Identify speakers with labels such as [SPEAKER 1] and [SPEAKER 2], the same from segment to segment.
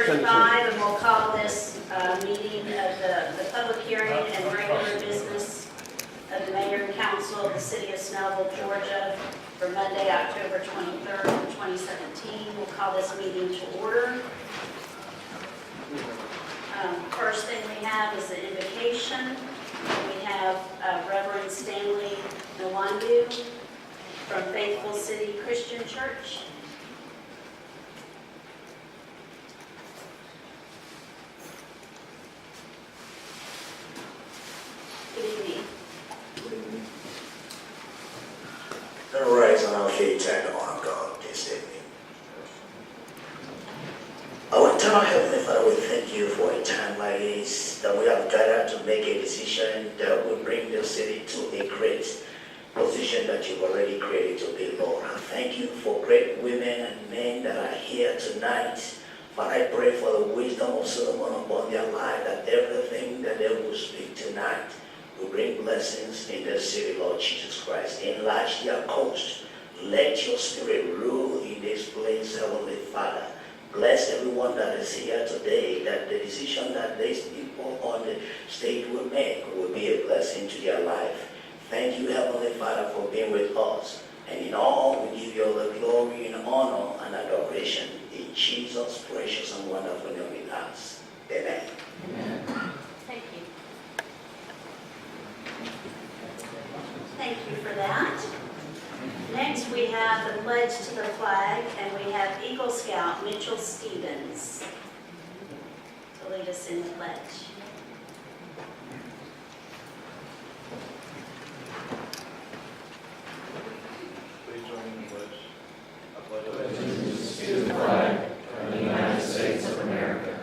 [SPEAKER 1] 6:35, and we'll call this meeting of the public hearing and regular business of the mayor and council of the city of Snellville, Georgia, for Monday, October 23rd, 2017. We'll call this meeting to order. First thing we have is the invocation. We have Reverend Stanley Nwandu from Faithful City Christian Church. Good evening.
[SPEAKER 2] Let us rise on our feet and honor God this evening. Our eternal Heavenly Father, we thank you for a time like this that we have gathered to make a decision that will bring the city to a great position that you've already created to be, Lord. I thank you for great women and men that are here tonight. But I pray for the wisdom of Solomon upon their life, that everything that they will speak tonight will bring blessings in the city, Lord Jesus Christ. Enlarge their coast. Let your spirit rule in this place, Heavenly Father. Bless everyone that is here today, that the decision that these people on the stage will make will be a blessing to their life. Thank you, Heavenly Father, for being with us. And in all, we give you all the glory and honor and adoration. In Jesus' precious and wonderful name we ask. Amen.
[SPEAKER 1] Amen. Thank you. Thank you for that. Next, we have the pledge to the flag, and we have Eagle Scout Mitchell Stevens to lead us in the pledge.
[SPEAKER 3] Please join me in the pledge. I pledge
[SPEAKER 4] allegiance to the flag of the United States of America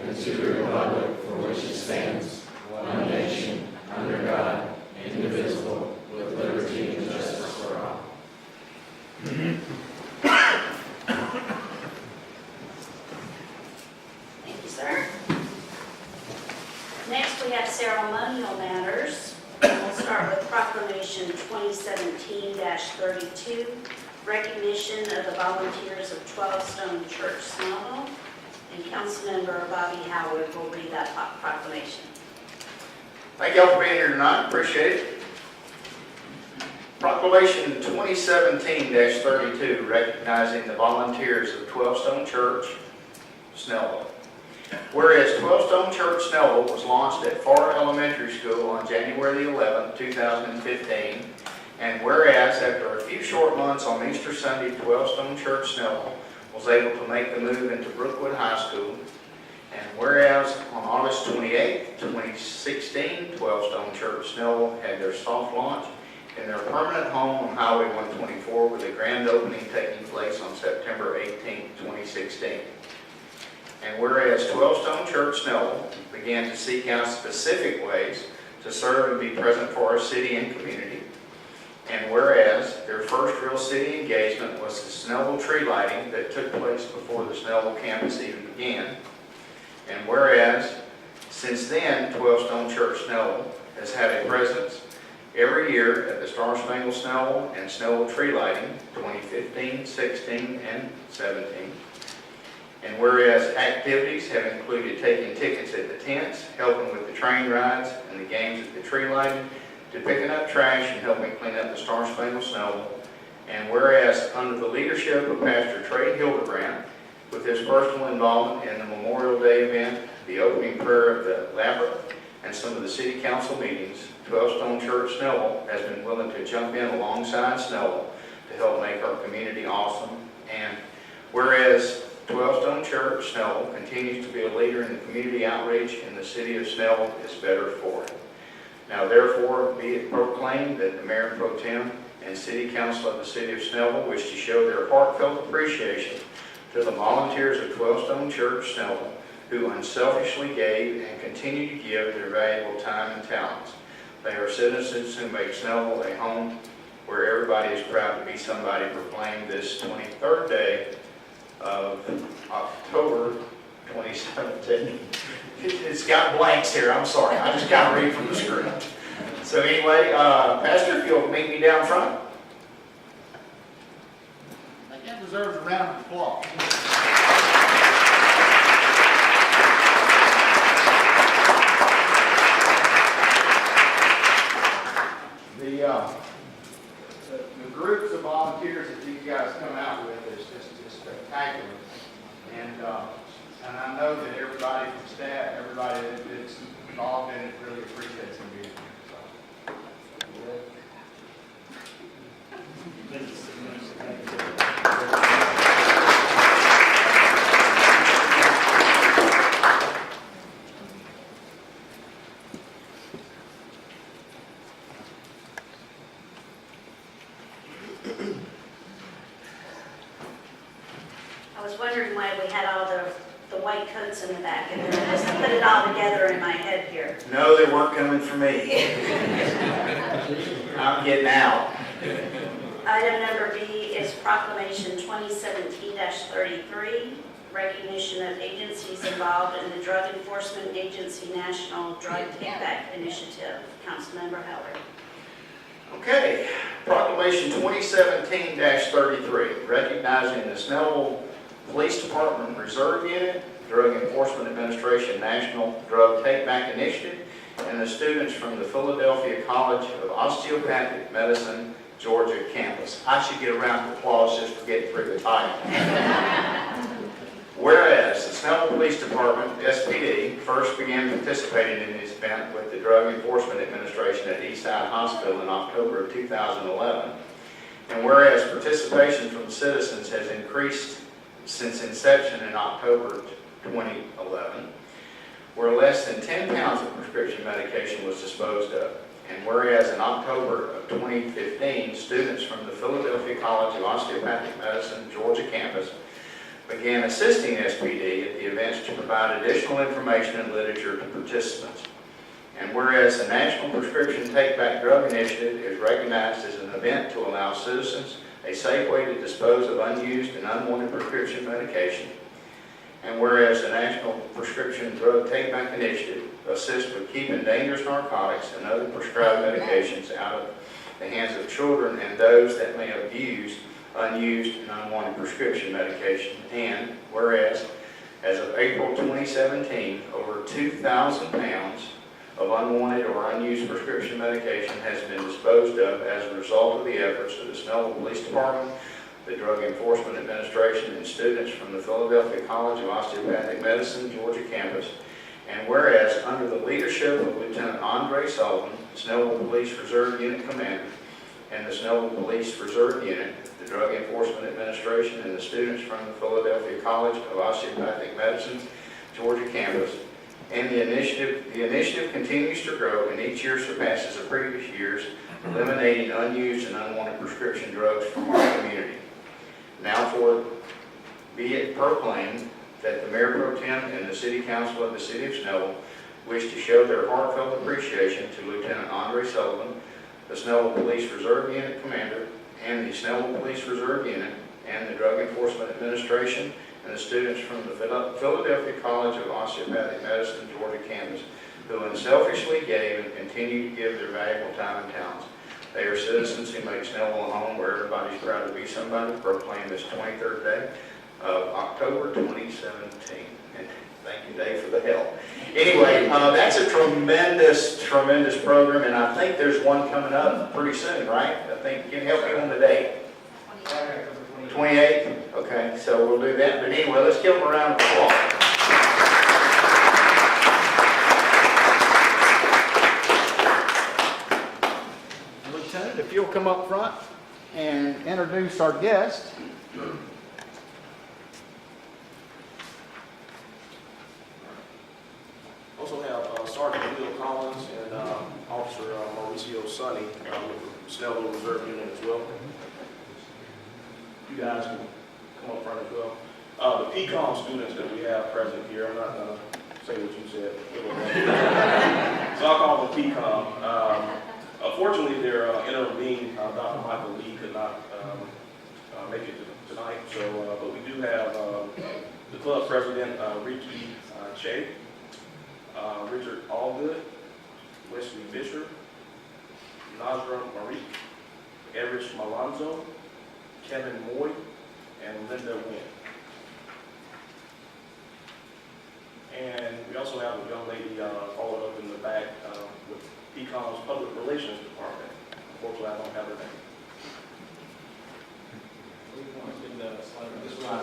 [SPEAKER 4] and to the republic for which it stands, one nation, under God, indivisible, with liberty and justice for all.
[SPEAKER 1] Thank you, sir. Next, we have ceremonial matters. We'll start with Proclamation 2017-32, recognition of the volunteers of 12 Stone Church, Snellville, and Councilmember Bobby Howard will read that proclamation.
[SPEAKER 5] Thank y'all for being here tonight. Appreciate it. Proclamation 2017-32, recognizing the volunteers of 12 Stone Church, Snellville. Whereas 12 Stone Church, Snellville was launched at Farr Elementary School on January the 11th, 2015, and whereas after a few short months on Easter Sunday, 12 Stone Church, Snellville was able to make the move into Brookwood High School, and whereas on August 28th, 2016, 12 Stone Church, Snellville had their soft launch in their permanent home on Highway 124, with a grand opening taking place on September 18, 2016. And whereas 12 Stone Church, Snellville began to seek out specific ways to serve and be present for our city and community, and whereas their first real city engagement was the Snellville tree lighting that took place before the Snellville campus even began, and whereas since then 12 Stone Church, Snellville has had a presence every year at the Star Spangled Snellville and Snellville tree lighting 2015, 16, and 17. And whereas activities have included taking tickets at the tents, helping with the train rides and the games at the tree lighting, to picking up trash and helping clean up the Star Spangled Snellville. And whereas under the leadership of Pastor Trey Hildebrand, with his personal involvement in the Memorial Day event, the opening prayer of the Labyrinth, and some of the city council meetings, 12 Stone Church, Snellville has been willing to jump in alongside Snellville to help make our community awesome. And whereas 12 Stone Church, Snellville continues to be a leader in the community outreach in the city of Snellville is better for it. Now therefore be it proclaimed that the Mayor Pro Tem and City Council of the city of Snellville wish to show their heartfelt appreciation to the volunteers of 12 Stone Church, Snellville, who unselfishly gave and continue to give their valuable time and talents. They are citizens who make Snellville a home where everybody is proud to be somebody, proclaimed this 23rd day of October 2017. It's got blanks here, I'm sorry. I just got to read from the script. So anyway, Pastor, if you'll meet me down front.
[SPEAKER 3] I think that deserves a round of applause.
[SPEAKER 5] spectacular. And I know that everybody from staff, everybody that's involved in it really appreciates them being here.
[SPEAKER 1] I was wondering why we had all the white coats in the back, and then I just put it all together in my head here.
[SPEAKER 5] No, they weren't coming for me. I'm getting out.
[SPEAKER 1] Item number B is proclamation 2017-33, recognition of agencies involved in the Drug Enforcement Agency National Drug Take-Back Initiative. Councilmember Howard.
[SPEAKER 5] Okay, proclamation 2017-33, recognizing the Snellville Police Department Reserve Unit, Drug Enforcement Administration National Drug Take-Back Initiative, and the students from the Philadelphia College of Osteopathic Medicine, Georgia campus. I should get a round of applause just for getting through the title. Whereas the Snellville Police Department, SPD, first began participating in this event with the Drug Enforcement Administration at Eastside Hospital in October of 2011, and whereas participation from citizens has increased since inception in October 2011, where less than 10 pounds of prescription medication was disposed of, and whereas in October of 2015, students from the Philadelphia College of Osteopathic Medicine, Georgia campus began assisting SPD at the events to provide additional information and literature to participants. And whereas the National Prescription Take-Back Drug Initiative is recognized as an event to allow citizens a safe way to dispose of unused and unwanted prescription medication. And whereas the National Prescription Drug Take-Back Initiative assists with keeping dangerous narcotics and other prescribed medications out of the hands of children and those that may abuse unused and unwanted prescription medication. And whereas, as of April 2017, over 2,000 pounds of unwanted or unused prescription medication has been disposed of as a result of the efforts of the Snellville Police Department, the Drug Enforcement Administration, and students from the Philadelphia College of Osteopathic Medicine, Georgia campus. And whereas, under the leadership of Lieutenant Andre Sullivan, Snellville Police Reserve Unit Commander, and the Snellville Police Reserve Unit, the Drug Enforcement Administration, and the students from the Philadelphia College of Osteopathic Medicine, Georgia campus, and the initiative continues to grow and each year surpasses the previous years, eliminating unused and unwanted prescription drugs from our community. Now for be it proclaimed that the Mayor Pro Tem and the City Council of the City of Snellville wish to show their heartfelt appreciation to Lieutenant Andre Sullivan, the Snellville Police Reserve Unit Commander, and the Snellville Police Reserve Unit, and the Drug Enforcement Administration, and the students from the Philadelphia College of Osteopathic Medicine, Georgia campus, who unselfishly gave and continue to give their valuable time and talents. They are citizens who make Snellville a home where everybody's proud to be somebody. Proclaim this 23rd day of October 2017. And thank you, Dave, for the help. Anyway, that's a tremendous program, and I think there's one coming up pretty soon, right? I think, can you help me on the date? 28th? Okay, so we'll do that. But anyway, let's give them a round of applause. Lieutenant, if you'll come up front and introduce our guest.
[SPEAKER 6] Also have Sergeant Will Collins and Officer Mauricio Sonny with the Snellville Reserve Unit as well. You guys can come up front as well. The PCOM students that we have present here, I'm not going to say what you said. So I'll call them PCOM. Unfortunately, their interim dean, Dr. Michael Lee, could not make it tonight. So, but we do have the club president, Ricky Che, Richard Allgood, Wesley Fisher, Nazra Marie, Erich Malonzo, Kevin Moy, and Linda Wynn. And we also have a young lady followed up in the back with PCOM's Public Relations Department. Unfortunately, I don't have her name.
[SPEAKER 3] This one.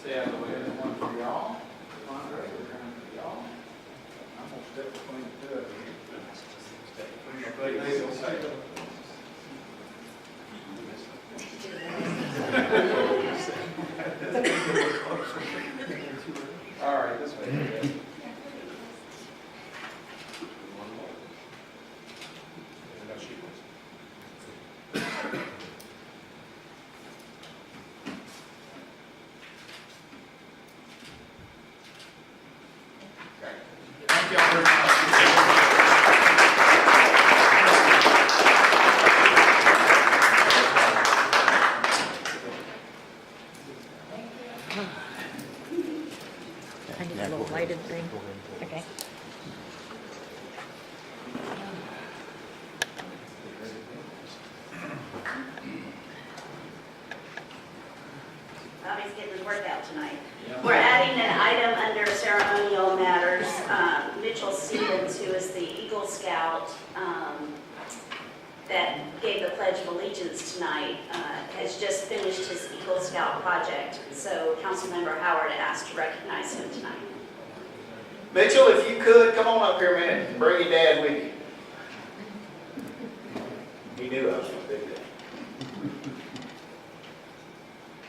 [SPEAKER 3] Stay out of the way of the one for y'all. Andre, we're going for y'all. I'm gonna step between the two of you. Step between your feet. You'll say. All right, this way. One more. Thank you all very much.
[SPEAKER 7] I need a little lighted thing. Okay.
[SPEAKER 1] Bobby's getting his workout tonight. We're adding an item under ceremonial matters. Mitchell Stevens, who is the Eagle Scout that gave the Pledge of Allegiance tonight, has just finished his Eagle Scout project. So Councilmember Howard asked to recognize him tonight.
[SPEAKER 5] Mitchell, if you could, come on up here a minute and bring your dad with you. He knew I was going to do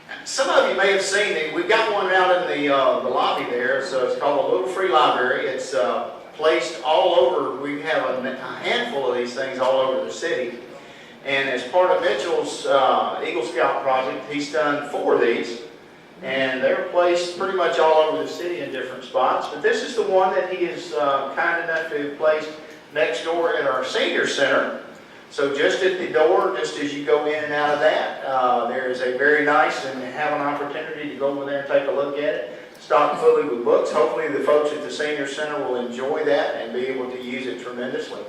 [SPEAKER 5] that. Some of you may have seen it. We've got one out in the lobby there. So it's called a Little Free Library. It's placed all over. We have a handful of these things all over the city. And as part of Mitchell's Eagle Scout project, he's done 4 of these. And they're placed pretty much all over the city in different spots. But this is the one that he is kind enough to place next door at our senior center. So just at the door, just as you go in and out of that, there is a very nice, and have an opportunity to go over there and take a look at it, stocked fully with books. Hopefully the folks at the senior center will enjoy that and be able to use it tremendously.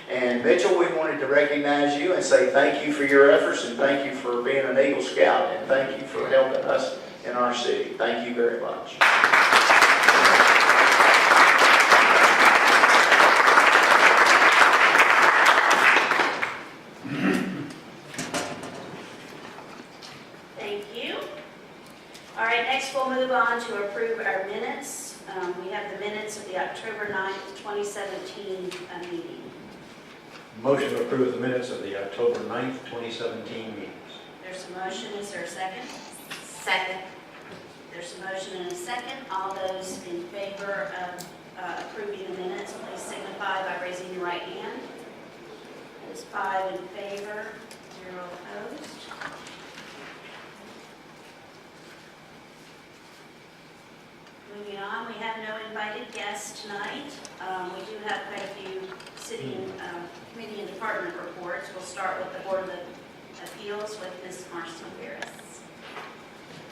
[SPEAKER 5] And Mitchell, we wanted to recognize you and say thank you for your efforts, and thank you for being an Eagle Scout, and thank you for helping us in our city. Thank you very much.
[SPEAKER 1] Thank you. All right, next we'll move on to approve our minutes. We have the minutes of the October 9th, 2017 meeting.
[SPEAKER 8] Motion to approve the minutes of the October 9th, 2017 meetings.
[SPEAKER 1] There's a motion, is there a second? Second. There's a motion and a second. All those in favor of approving the minutes, please signify by raising your right hand. It is 5 in favor, 0 opposed. Moving on, we have no invited guests tonight. We do have quite a few city and committee and department reports. We'll start with the Board of Appeals with Ms. Marcy Ferris.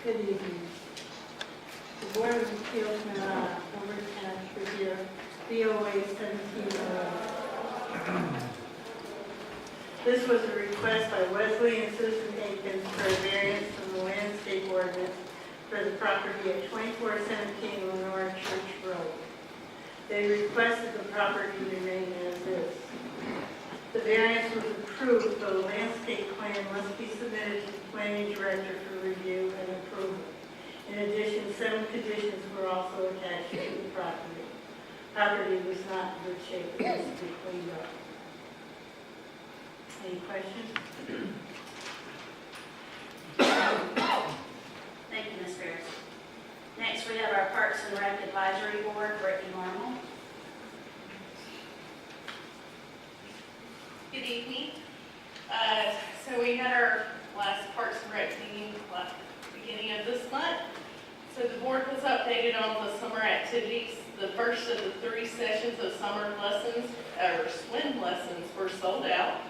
[SPEAKER 9] Good evening. The Board of Appeals overturned review BOA 1701. This was a request by Wesley and Susan Aikens for a variance from the landscape ordinance for the property at 2417 Lenore Church Road. They requested the property remain as is. The variance was approved, though the landscape plan must be submitted to the planning director for review and approval. In addition, 7 conditions were also attached to the property. Property was not in good shape, it needs to be cleaned up. Any questions?
[SPEAKER 1] Thank you, Ms. Ferris. Next, we have our Parks and Rec Advisory Board, Brittany Marmol.
[SPEAKER 10] Good evening. So we had our last Parks and Rec meeting beginning of this month. So the board was updated on the summer activities. The first of the 3 sessions of summer lessons, or swim lessons, were sold out.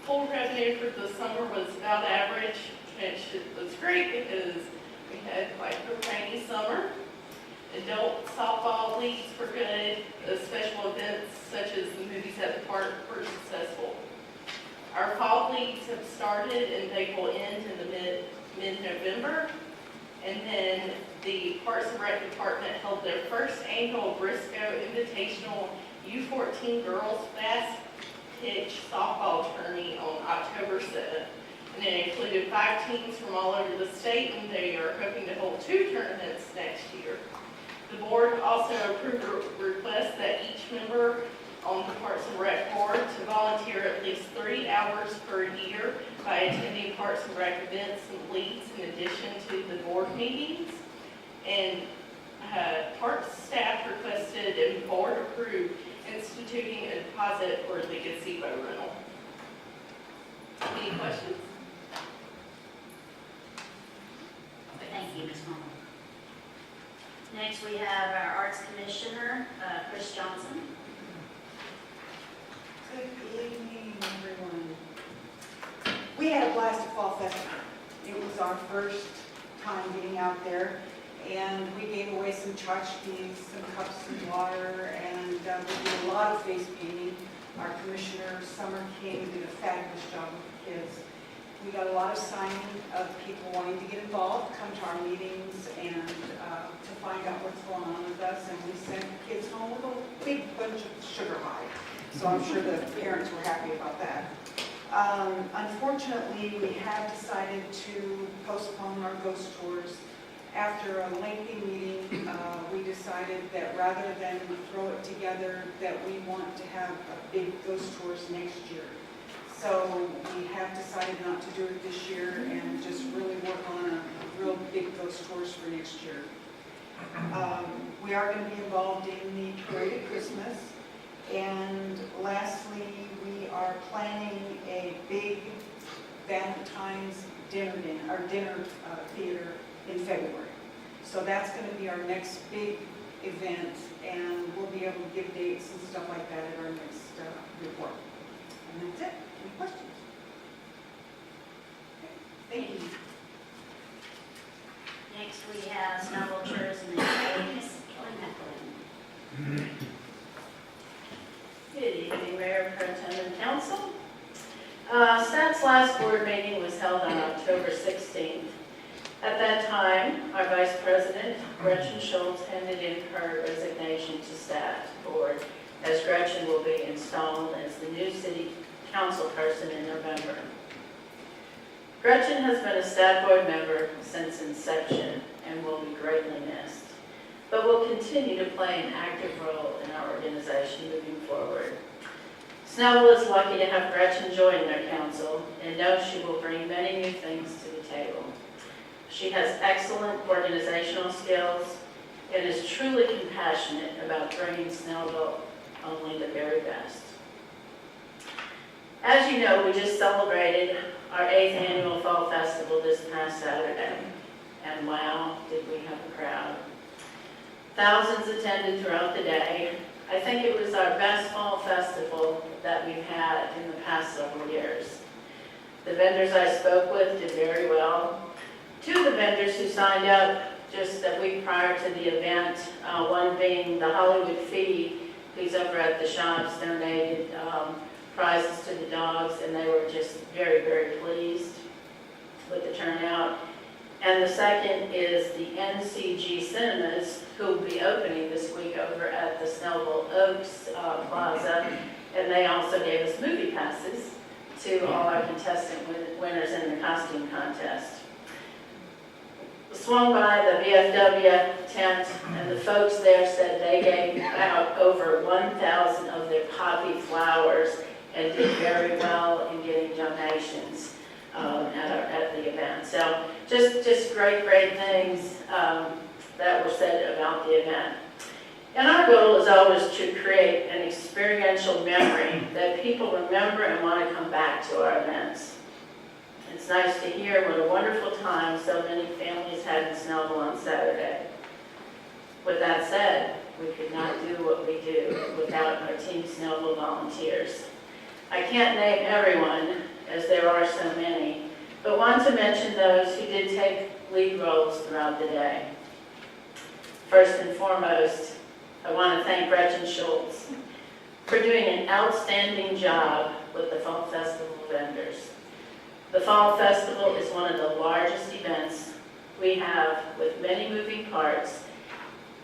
[SPEAKER 10] Full revenue for the summer was about average, which was great because we had quite a rainy summer. Adult softball leagues were good. The special events such as the movies at the park were successful. Our fall leagues have started and they will end in the mid-November. And then the Parks and Rec Department held their first annual Briscoe Invitational U14 Girls Fast Pitch Softball Tourney on October 7th. and it included 5 teams from all over the state, and they are hoping to hold 2 tournaments next year. The board also approved a request that each member on the Parks and Rec board to volunteer at least 3 hours per year by attending Parks and Rec events and leagues in addition to the board meetings. And Parks staff requested and board approved instituting a deposit for the gazebo rental. Any questions?
[SPEAKER 1] Thank you, Ms. Muller. Next, we have our Arts Commissioner, Chris Johnson.
[SPEAKER 11] Good evening, everyone. We had a blast at Fall Festival. It was our first time getting out there, and we gave away some tchotchkes, some cups of water, and we did a lot of face painting. Our Commissioner, Summer King, did a fabulous job with the kids. We got a lot of signing of people wanting to get involved, come to our meetings, and to find out what's going on with us, and we sent the kids home with a big bunch of sugar high. So I'm sure the parents were happy about that. Unfortunately, we have decided to postpone our ghost tours. After a lengthy meeting, we decided that rather than throw it together, that we want to have a big ghost tours next year. So we have decided not to do it this year and just really work on a real big ghost tours for next year. We are going to be involved in the Parade of Christmas. And lastly, we are planning a big Valentine's dinner theater in February. So that's going to be our next big event, and we'll be able to give dates and stuff like that at our next report. And that's it. Any questions? Okay. Thank you.
[SPEAKER 1] Next, we have Snellville Tourism and Trade, Ms. Kelly McLean. Good evening, Mayor, Pro Tem, and Council. STAT's last board meeting was held on October 16th. At that time, our Vice President, Gretchen Schultz, handed in her resignation to STAT board, as Gretchen will be installed as the new city council person in November. Gretchen has been a STAT board member since inception and will be greatly missed, but will continue to play an active role in our organization moving forward. Snellville is lucky to have Gretchen join their council and knows she will bring many new things to the table. She has excellent organizational skills and is truly compassionate about bringing Snellville only the very best. As you know, we just celebrated our 8th annual Fall Festival this past Saturday, and wow, did we have a crowd. Thousands attended throughout the day. I think it was our best fall festival that we've had in the past several years. The vendors I spoke with did very well. 2 of the vendors who signed up just a week prior to the event, one being the Hollywood Feed, who's over at the shops, donated prizes to the dogs, and they were just very, very pleased with the turnout. And the second is the NCG Cinemas, who will be opening this week over at the Snellville Oaks Plaza, and they also gave us movie passes to all our contestant winners in the costume contest. Swung by the VFW tent, and the folks there said they gave out over 1,000 of their poppy flowers and did very well in getting donations at the event. So just great things that were said about the event. And our goal is always to create an experiential memory that people remember and want to come back to our events. It's nice to hear what a wonderful time so many families had in Snellville on Saturday. With that said, we could not do what we do without our Team Snellville volunteers. I can't name everyone, as there are so many, but want to mention those who did take lead roles throughout the day. First and foremost, I want to thank Gretchen Schultz for doing an outstanding job with the Fall Festival vendors. The Fall Festival is one of the largest events we have with many moving parts,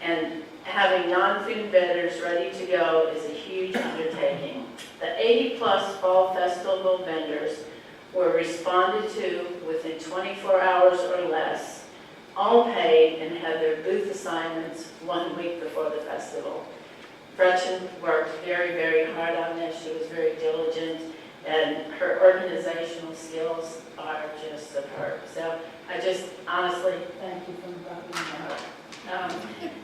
[SPEAKER 1] and having non-food vendors ready to go is a huge undertaking. The 80-plus Fall Festival vendors were responded to within 24 hours or less, all paid, and had their booth assignments 1 week before the festival. Gretchen worked very, very hard on this. She was very diligent, and her organizational skills are just superb. So I just honestly thank you from the bottom of my heart.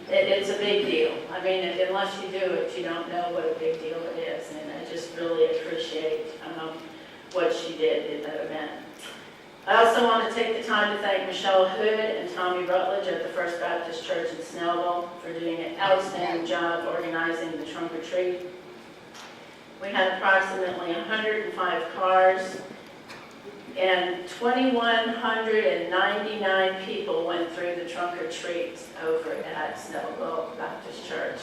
[SPEAKER 1] It's a big deal. I mean, unless you do it, you don't know what a big deal it is, and I just really appreciate what she did in that event. I also want to take the time to thank Michelle Hood and Tommy Rutledge at the First Baptist Church in Snellville for doing an outstanding job organizing the trunk or treat. We had approximately 105 cars, and 2,199 people went through the trunk or treat over at Snellville Baptist Church.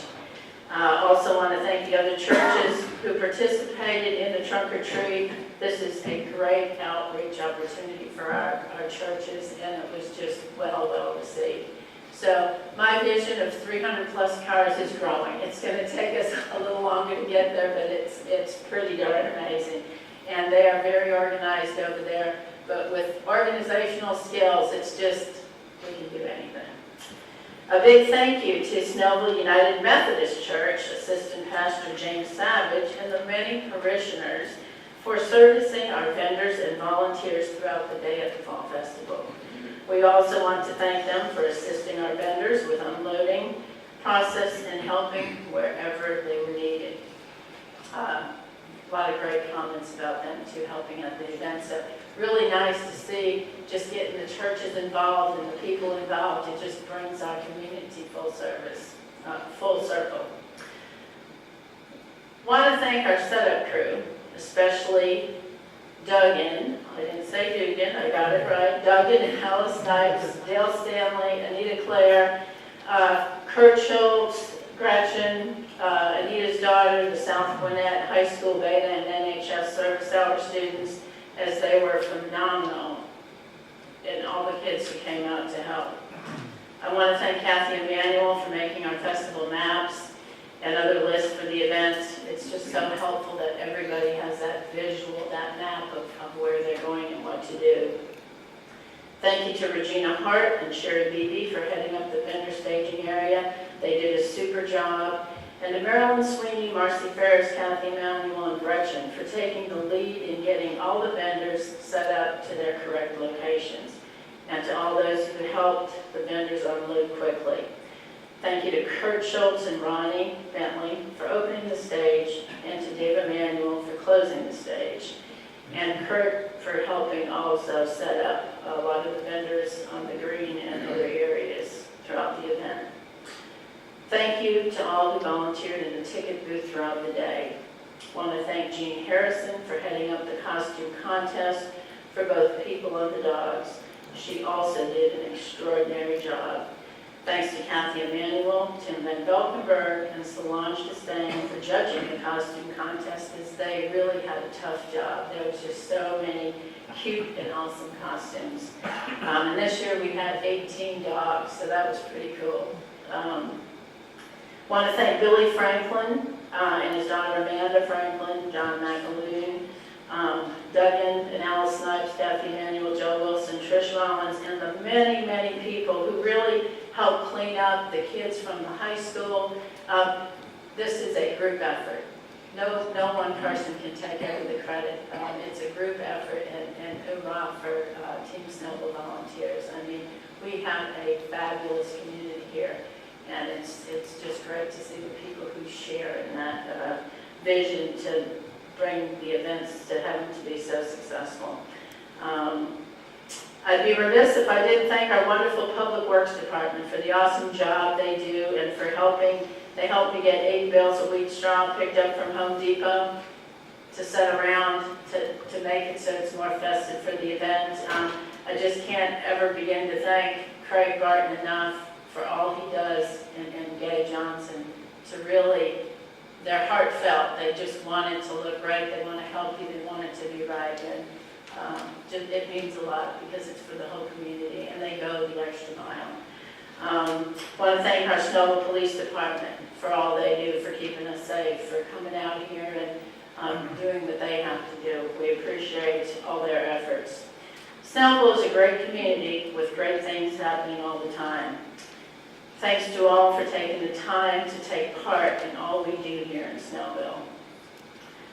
[SPEAKER 1] Also want to thank the other churches who participated in the trunk or treat. This is a great outreach opportunity for our churches, and it was just well received. So my vision of 300 plus cars is growing. It's going to take us a little longer to get there, but it's pretty darn amazing. And they are very organized over there, but with organizational skills, it's just, we can do anything. A big thank you to Snellville United Methodist Church, Assistant Pastor James Savage, and the many parishioners for servicing our vendors and volunteers throughout the day at the Fall Festival. We also want to thank them for assisting our vendors with unloading, process, and helping wherever they were needed. A lot of great comments about them too, helping at the event. So really nice to see just getting the churches involved and the people involved. It just brings our community full circle. Want to thank our setup crew, especially Duggan. I didn't say Dugan, I got it right. Duggan and Alice Snipes, Dale Stanley, Anita Clare, Kurt Schultz, Gretchen, Anita's daughter, the South Gwinnett High School Beta and NHS Service Hour students, as they were phenomenal, and all the kids who came out to help. I want to thank Kathy Emanuel for making our festival maps and other lists for the events. It's just so helpful that everybody has that visual, that map of where they're going and what to do. Thank you to Regina Hart and Sherry Beebe for heading up the vendor staging area. They did a super job. And to Marilyn Sweeney, Marcy Ferris, Kathy Emanuel, and Gretchen for taking the lead in getting all the vendors set up to their correct locations. And to all those who helped the vendors unload quickly. Thank you to Kurt Schultz and Ronnie Bentley for opening the stage, and to Dave Emanuel for closing the stage. And Kurt for helping also set up a lot of the vendors on the green and other areas throughout the event. Thank you to all who volunteered in the ticket booth throughout the day. I want to thank Jean Harrison for heading up the costume contest for both people and the dogs. She also did an extraordinary job. Thanks to Kathy Emanuel, Tim Van Valkenburg, and Solange Destain for judging the costume contest, as they really had a tough job. There was just so many cute and awesome costumes. And this year we had 18 dogs, so that was pretty cool. Want to thank Billy Franklin and his daughter Amanda Franklin, John McAloon, Duggan and Alice Snipes, Kathy Emanuel, Joe Wilson, Trish Rollins, and the many, many people who really helped clean up, the kids from the high school. This is a group effort. No one person can take over the credit. It's a group effort, and hoorah for Team Snellville volunteers. I mean, we have a fabulous community here, and it's just great to see the people who share in that vision to bring the events to heaven to be so successful. I'd be remiss if I didn't thank our wonderful Public Works Department for the awesome job they do and for helping. They helped me get 8 bales of wheat straw picked up from Home Depot to set around to make it so it's more festive for the event. I just can't ever begin to thank Craig Barton enough for all he does, and Gay Johnson, to really, they're heartfelt. They just want it to look right. They want to help you. They want it to be right. And it means a lot because it's for the whole community, and they go the extra mile. Want to thank our Snellville Police Department for all they do for keeping us safe, for coming out here and
[SPEAKER 12] doing what they have to do. We appreciate all their efforts. Snellville is a great community with great things happening all the time. Thanks to all for taking the time to take part in all we do here in Snellville.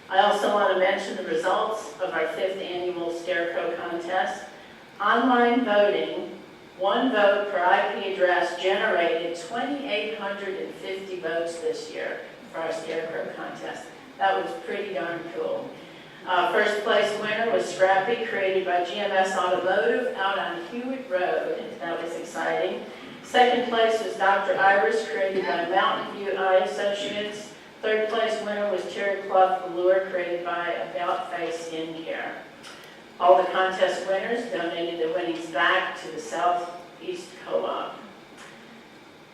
[SPEAKER 12] I also want to mention the results of our 5th annual Scarecrow Contest. Online voting, one vote per IP address, generated 2,850 votes this year for our Scarecrow Contest. That was pretty darn cool. First place winner was Scrappy, created by GMS Automotive out on Hewitt Road. That was exciting. Second place was Dr. Iris, created by Mountain View Eye Associates. Third place winner was Terry Clough Velour, created by About Face Skin Care. All the contest winners donated their winnings back to the Southeast Co-op.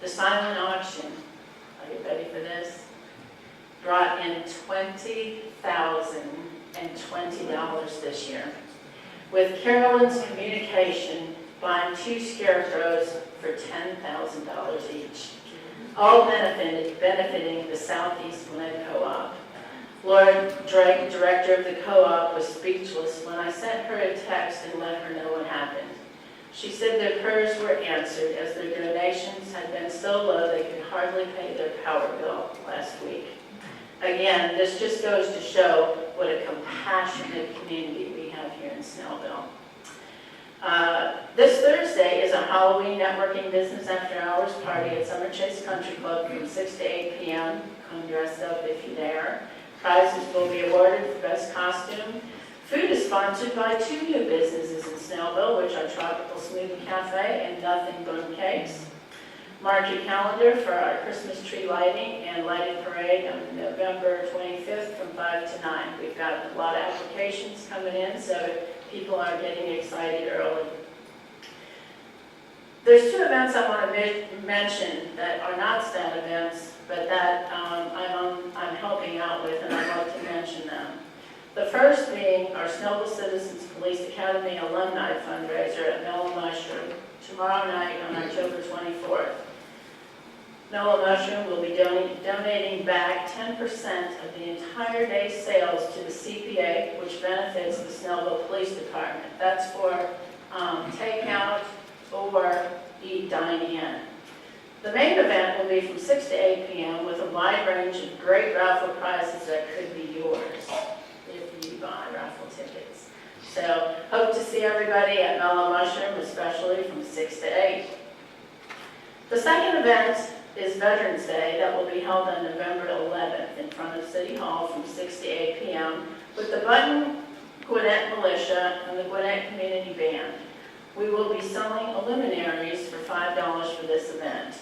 [SPEAKER 12] The silent auction, are you ready for this? Brought in $20,020 this year, with Carolyn's Communication buying 2 scarecrows for $10,000 each, all benefiting the Southeast Glen Co-op. Laura Drake, director of the co-op, was speechless when I sent her a text and let her know what happened. She said their prayers were answered as their donations had been so low they could hardly pay their power bill last week. Again, this just goes to show what a compassionate community we have here in Snellville. This Thursday is a Halloween networking business after hours party at Summer Chase Country Club from 6 to 8 p.m. Come dressed up if you're there. Prizes will be awarded for best costume. Food is sponsored by 2 new businesses in Snellville, which are Tropical Smoothie Cafe and Nothing But Cakes. Mark your calendar for our Christmas tree lighting and lighting parade on November 25th from 5 to 9. We've got a lot of applications coming in, so people are getting excited early. There's 2 events I want to mention that are not STAT events, but that I'm helping out with, and I'd like to mention them. The first being our Snellville Citizens Police Academy Alumni Fundraiser at Mellow Mushroom tomorrow night on October 24th. Mellow Mushroom will be donating back 10% of the entire day's sales to the CPA, which benefits the Snellville Police Department. That's for takeout or dine in. The main event will be from 6 to 8 p.m. with a wide range of great raffle prizes that could be yours if you buy raffle tickets. So hope to see everybody at Mellow Mushroom, especially from 6 to 8. The second event is Veterans Day that will be held on November 11th in front of City Hall from 6 to 8 p.m. with the Button Gwinnett Militia and the Gwinnett Community Band. We will be selling luminaries for $5 for this event.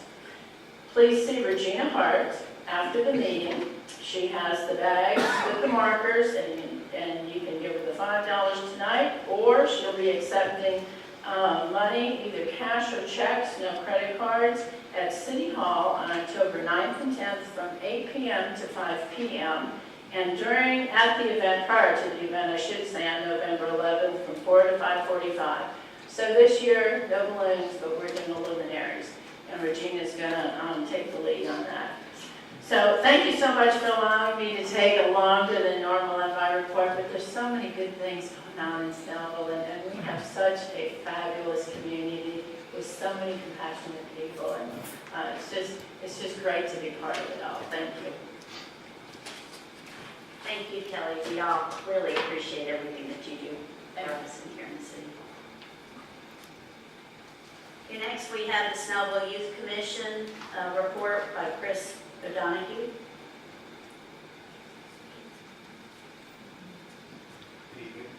[SPEAKER 12] Please see Regina Hart after the meeting. She has the bags with the markers, and you can give her the $5 tonight, or she'll be accepting money, either cash or checks, no credit cards, at City Hall on October 9th and 10th from 8 p.m. to 5 p.m. And at the event, prior to the event, I should say, on November 11th from 4 to 5:45. So this year, no balloons, but we're doing the luminaries. And Regina's going to take the lead on that. So thank you so much for allowing me to take a longer than normal on my report, but there's so many good things going on in Snellville, and we have such a fabulous community with so many compassionate people, and it's just great to be part of it all. Thank you.
[SPEAKER 1] Thank you, Kelly. We all really appreciate everything that you do for us in here in the city. Okay, next we have the Snellville Youth Commission report by Chris O'Donoghue.
[SPEAKER 6] Good evening.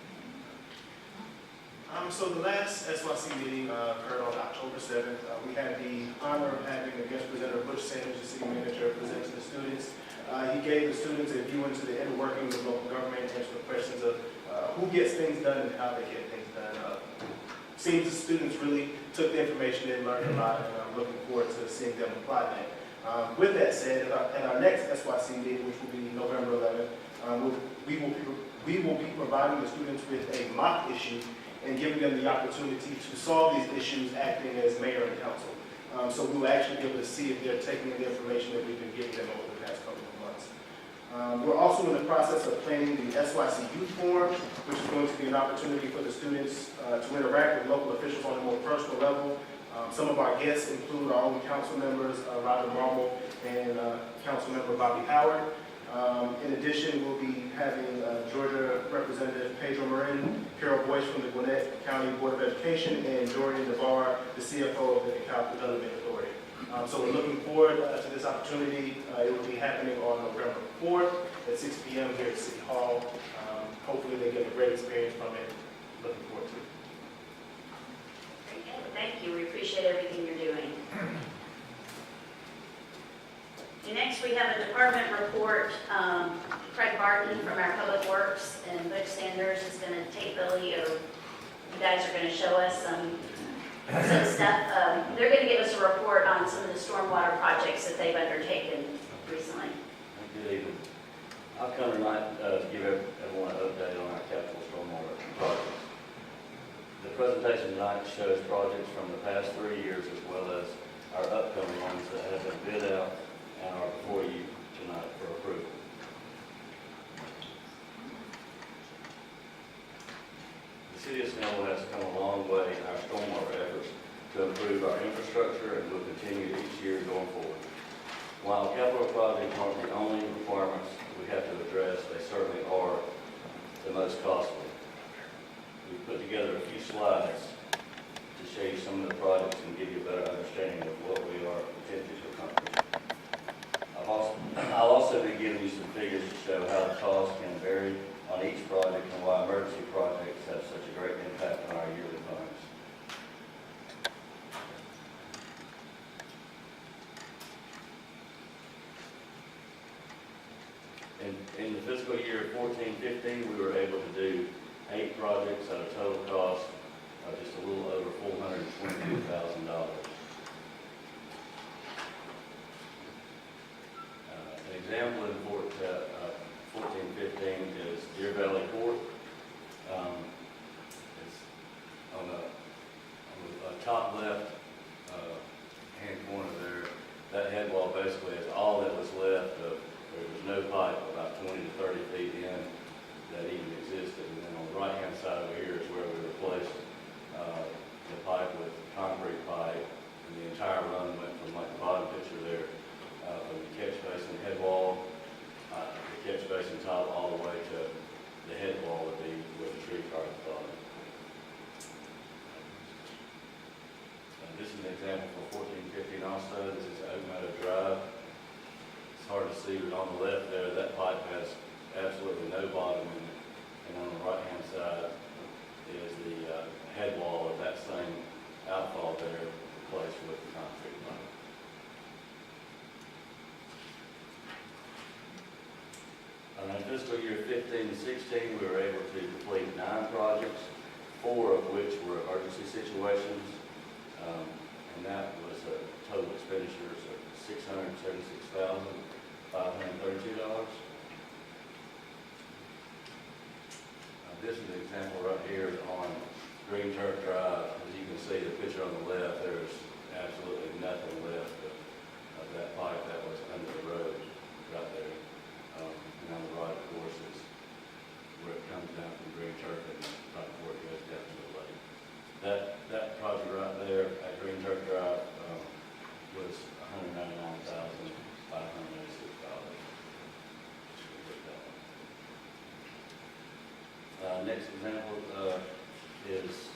[SPEAKER 6] So the last SYC meeting occurred on October 7th. We had the honor of having a guest presenter, Butch Sanders, the city manager, present to the students. He gave the students a view into the inner workings of local government, answered the questions of who gets things done and how they get things done. Seems the students really took the information and learned a lot, and I'm looking forward to seeing them apply that. With that said, at our next SYC meeting, which will be November 11th, we will be providing the students with a mock issue and giving them the opportunity to solve these issues acting as mayor and council. So we will actually be able to see if they're taking the information that we've been giving them over the past couple of months. We're also in the process of planning the SYC Youth Forum, which is going to be an opportunity for the students to interact with local officials on a more personal level. Some of our guests include our own council members, Robert Marble and council member Bobby Howard. In addition, we'll be having Georgia Representative Pedro Marin, Carol Boyce from the Gwinnett County Board of Education, and Dorian DeVar, the CFO of the DeKalb Development Authority. So we're looking forward to this opportunity. It will be happening on November 4th at 6 p.m. here at City Hall. Hopefully they get a great experience from it. Looking forward to it.
[SPEAKER 1] Very good. Thank you. We appreciate everything you're doing. And next, we have a department report. Craig Barton from our Public Works and Butch Sanders is going to take the lead. You guys are going to show us some stuff. They're going to give us a report on some of the stormwater projects that they've undertaken recently.
[SPEAKER 13] Good evening. I've come tonight to give everyone an update on our capital stormwater projects. The presentation tonight shows projects from the past 3 years as well as our upcoming ones that have been bid out and are before you tonight for approval. The city of Snellville has come a long way in our stormwater efforts to improve our infrastructure and will continue each year going forward. While capital projects aren't the only requirements we have to address, they certainly are the most costly. We've put together a few slides to show you some of the projects and give you a better understanding of what we are attempting to accomplish. I'll also be giving you some figures to show how the cost can vary on each project and why emergency projects have such a great impact on our yearly funds. In the fiscal year 14-15, we were able to do 8 projects at a total cost of just a little over $422,000. An example in 14-15 is Deer Valley Court. It's on the top left hand corner there. That head wall basically is all that was left of. There was no pipe about 20 to 30 feet in that even existed. And then on the right-hand side over here is where we replaced the pipe with concrete pipe. And the entire run went from like the bottom picture there, from the catch basin head wall, the catch basin top, all the way to the head wall would be with the tree car at the bottom. This is an example for 14-15 also. This is Oak Meadow Drive. It's hard to see, but on the left there, that pipe has absolutely no bottom in it. And on the right-hand side is the head wall of that same outfall there replaced with the concrete pipe. In fiscal year 15-16, we were able to complete 9 projects, 4 of which were emergency situations. And that was a total expenditures of $676,532. This is an example right here on Green Turf Drive. As you can see, the picture on the left, there's absolutely nothing left of that pipe that was under the road right there. And on the right, of course, is where it comes down from Green Turf and right before it goes down to the lake. That project right there at Green Turf Drive was $199,586. Next example is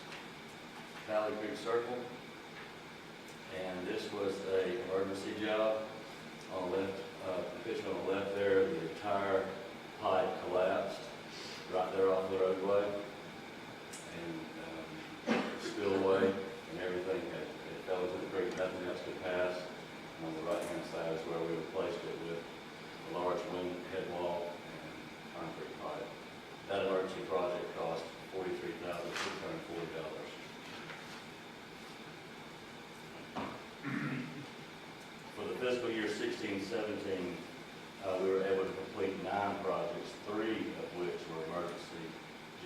[SPEAKER 13] Valley Creek Circle, and this was an emergency job. On the left, the picture on the left there, the entire pipe collapsed right there off the roadway, and spillway and everything it fell into the creek. Nothing else could pass. And on the right-hand side is where we replaced it with a large wing head wall and concrete pipe. That emergency project cost $43,640. For the fiscal year 16-17, we were able to complete 9 projects, 3 of which were emergency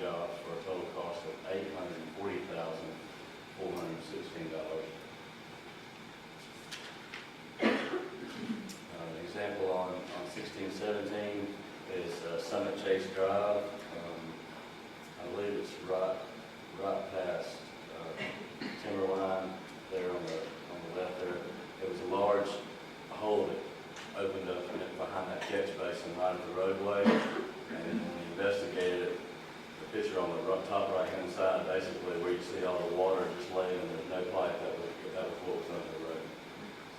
[SPEAKER 13] jobs for a total cost of $840,416. An example on 16-17 Summit Chase Drive. I believe it's right past Timberline there on the left there. It was a large hole that opened up behind that catch basin right at the roadway. And when we investigated it, the picture on the top right-hand side, basically where you see all the water just laying and there's no pipe, that was what was under the road.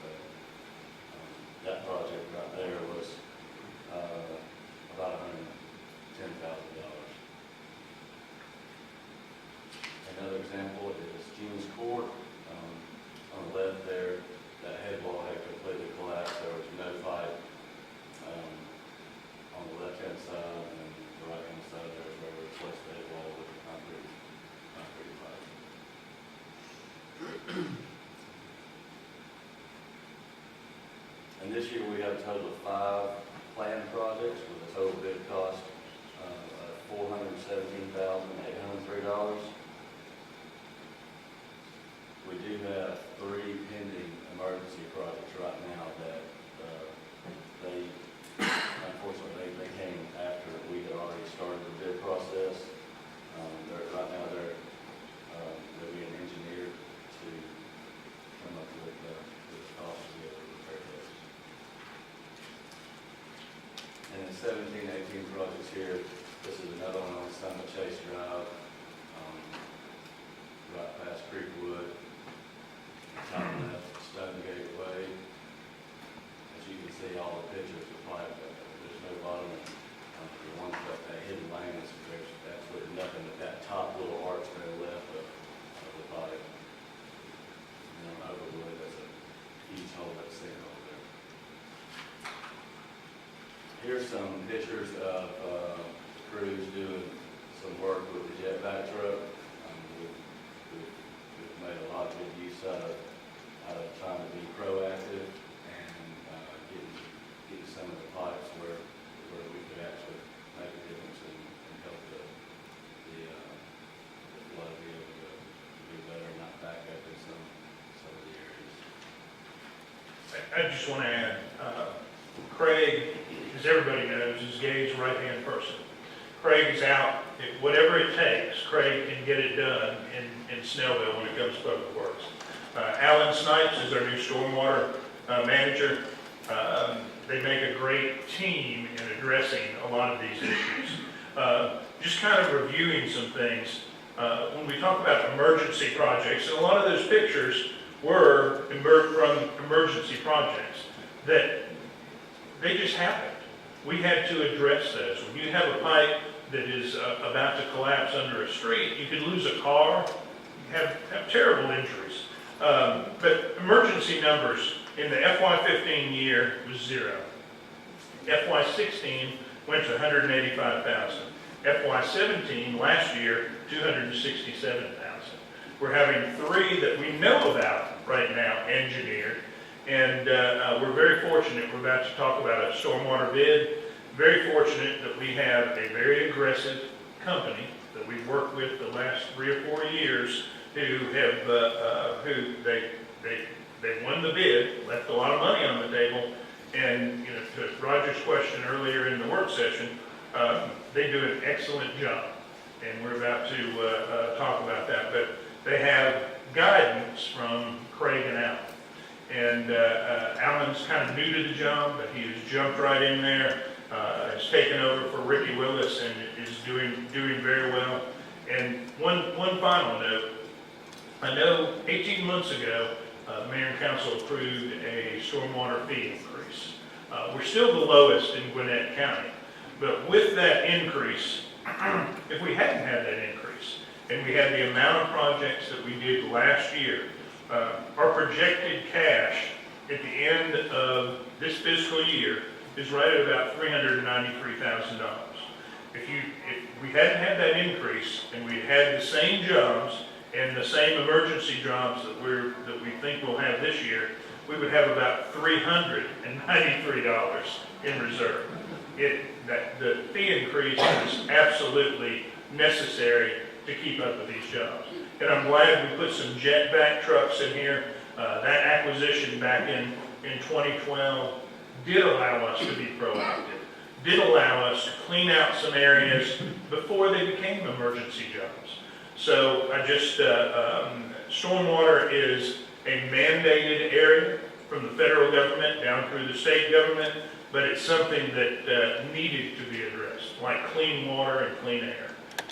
[SPEAKER 13] So that project right there was about $110,000. Another example is Jean's Court. On the left there, that head wall had completely collapsed. There was no pipe on the left-hand side, and the right-hand side there is where we replaced the head wall with a concrete pipe. And this year we have a total of 5 planned projects with a total bid cost of $417,803. We do have 3 pending emergency projects right now that unfortunately, they came after we had already started the bid process. Right now, there'll be an engineer to come up with the cost to be able to repair those. And then 17, 18 projects here. This is another one on Summit Chase Drive, right past Creekwood. Top left, Stonegate Way. As you can see, all the pictures of pipe, there's no bottom. The ones that hidden lanes, there's absolutely nothing but that top little arch there left of the pipe. And then overwood, there's a huge hole that's sitting over there. Here's some pictures of crews doing some work with the jet vac truck. We've made a lot of good use out of trying to be proactive and getting some of the pipes where we could actually make a difference and help the flood be able to do better and not back up in some of the areas.
[SPEAKER 14] I just want to add, Craig, as everybody knows, is Gabe's right-hand person. Craig is out. Whatever it takes, Craig can get it done in Snellville when it comes to public works. Alan Snipes is our new stormwater manager. They make a great team in addressing a lot of these issues. Just kind of reviewing some things. When we talk about emergency projects, and a lot of those pictures were from emergency projects that they just happened. We had to address those. When you have a pipe that is about to collapse under a street, you could lose a car, have terrible injuries. But emergency numbers in the FY15 year was 0. FY16 went to 185,000. FY17 last year, 267,000. We're having 3 that we know about right now engineered, and we're very fortunate. We're about to talk about a stormwater bid. Very fortunate that we have a very aggressive company that we've worked with the last 3 or 4 years who have they won the bid, left a lot of money on the table, and to Roger's question earlier in the work session, they do an excellent job, and we're about to talk about that. But they have guidance from Craig and Alan, and Alan's kind of new to the job, but he has jumped right in there. Has taken over for Ricky Willis and is doing very well. And one final note. I know 18 months ago, Mayor and Council approved a stormwater fee increase. We're still the lowest in Gwinnett County, but with that increase, if we hadn't had that increase, and we had the amount of projects that we did last year, our projected cash at the end of this fiscal year is right at about $393,000. If we hadn't had that increase and we had the same jobs and the same emergency jobs that we think we'll have this year, we would have about $393 in reserve. The fee increase is absolutely necessary to keep up with these jobs. And I'm glad we put some jet vac trucks in here. That acquisition back in 2012 did allow us to be proactive, did allow us to clean out some areas before they became emergency jobs. So I just, stormwater is a mandated area from the federal government down through the state government, but it's something that needed to be addressed, like clean water and clean air.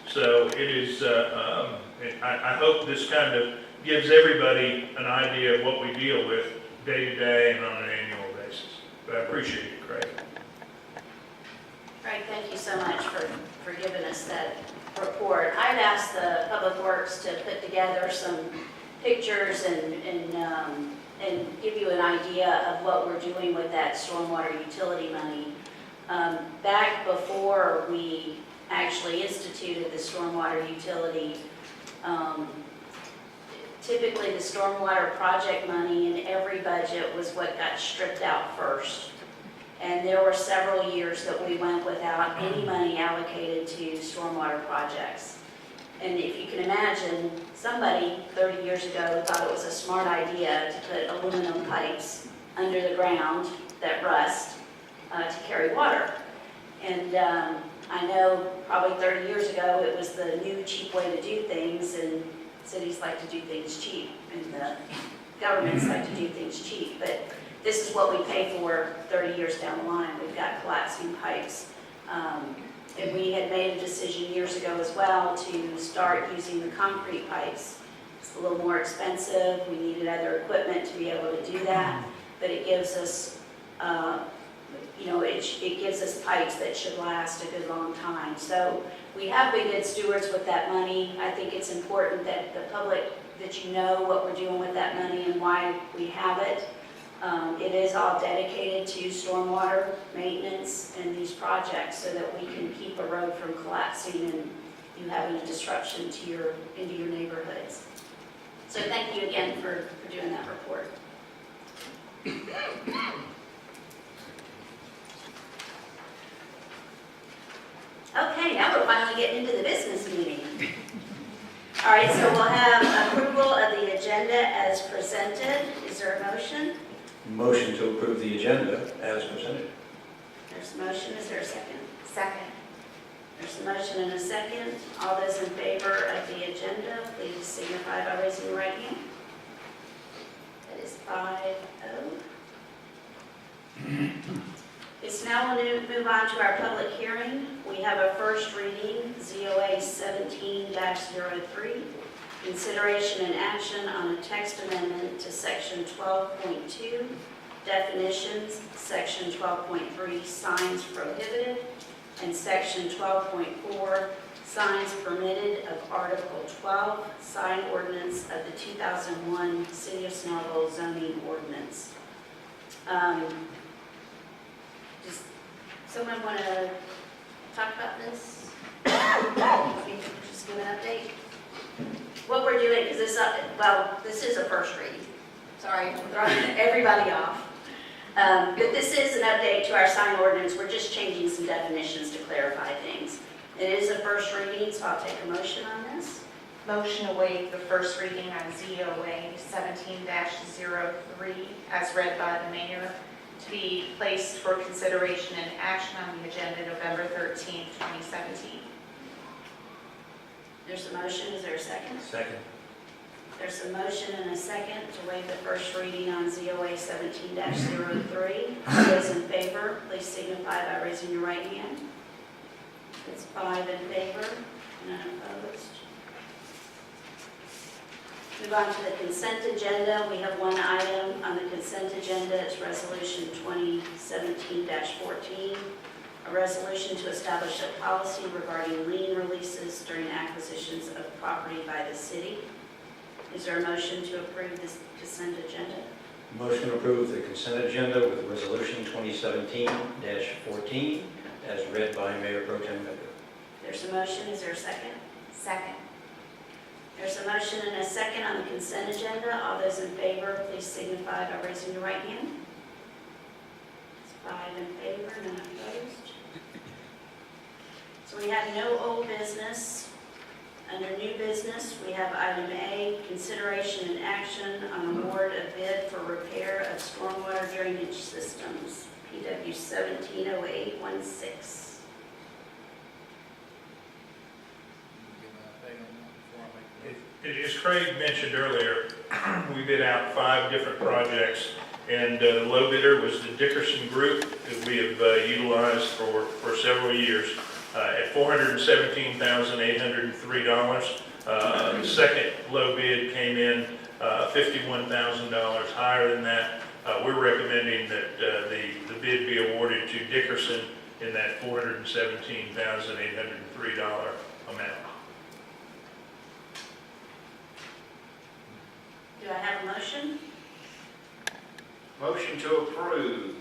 [SPEAKER 14] So it is, I hope this kind of gives everybody an idea of what we deal with day to day and on an annual basis. But I appreciate it, Craig.
[SPEAKER 1] Craig, thank you so much for giving us that report. I've asked the Public Works to put together some pictures and give you an idea of what we're doing with that stormwater utility money. Back before we actually instituted the stormwater utility, typically the stormwater project money in every budget was what got stripped out first. And there were several years that we went without any money allocated to stormwater projects. And if you can imagine, somebody 30 years ago thought it was a smart idea to put aluminum pipes under the ground that rust to carry water. And I know probably 30 years ago it was the new cheap way to do things, and cities like to do things cheap, and the governments like to do things cheap. But this is what we pay for 30 years down the line. We've got collapsing pipes. And we had made a decision years ago as well to start using the concrete pipes. It's a little more expensive. We needed other equipment to be able to do that, but it gives us, it gives us pipes that should last a good long time. So we have been good stewards with that money. I think it's important that the public, that you know what we're doing with that money and why we have it. It is all dedicated to stormwater maintenance and these projects so that we can keep a road from collapsing and you having a disruption to into your neighborhoods. So thank you again for doing that report. Okay, now we're finally getting into the business meeting. All right, so we'll have approval of the agenda as presented. Is there a motion?
[SPEAKER 8] Motion to approve the agenda as presented.
[SPEAKER 1] There's a motion. Is there a second?
[SPEAKER 7] Second.
[SPEAKER 1] There's a motion and a second. All those in favor of the agenda, please signify by raising your right hand. That is 5-0. It's now we'll move on to our public hearing. We have a first reading, ZOA 17-03. Consideration and action on a text amendment to Section 12.2, definitions, Section 12.3, signs prohibited, and Section 12.4, signs permitted of Article 12, sign ordinance of the 2001 City of Snellville zoning ordinance. Does someone want to talk about this? Just give an update. What we're doing is this, this is a first reading. Sorry, I'm throwing everybody off. But this is an update to our sign ordinance. We're just changing some definitions to clarify things. It is a first reading, so I'll take a motion on this.
[SPEAKER 7] Motion to waive the first reading on ZOA 17-03 as read by the mayor to be placed for consideration and action on the agenda November 13th, 2017.
[SPEAKER 1] There's a motion. Is there a second?
[SPEAKER 8] Second.
[SPEAKER 1] There's a motion and a second to waive the first reading on ZOA 17-03. All those in favor, please signify by raising your right hand. It's 5 in favor, none opposed. Move on to the consent agenda. We have one item on the consent agenda. It's Resolution 2017-14. A resolution to establish a policy regarding lien releases during acquisitions of property by the city. Is there a motion to approve this consent agenda?
[SPEAKER 8] Motion to approve the consent agenda with Resolution 2017-14 as read by Mayor Pro Tem Becker.
[SPEAKER 1] There's a motion. Is there a second?
[SPEAKER 7] Second.
[SPEAKER 1] There's a motion and a second on the consent agenda. All those in favor, please signify by raising your right hand. It's 5 in favor, none opposed. So we have no old business. Under new business, we have item A, consideration and action on award of bid for repair of stormwater drainage systems, PW 170816.
[SPEAKER 14] As Craig mentioned earlier, we bid out 5 different projects, and the low bidder was the Dickerson Group that we have utilized for several years at $417,803. The second low bid came in $51,000 higher than that. We're recommending that the bid be awarded to Dickerson in that $417,803 amount.
[SPEAKER 1] Do I have a motion?
[SPEAKER 5] Motion to approve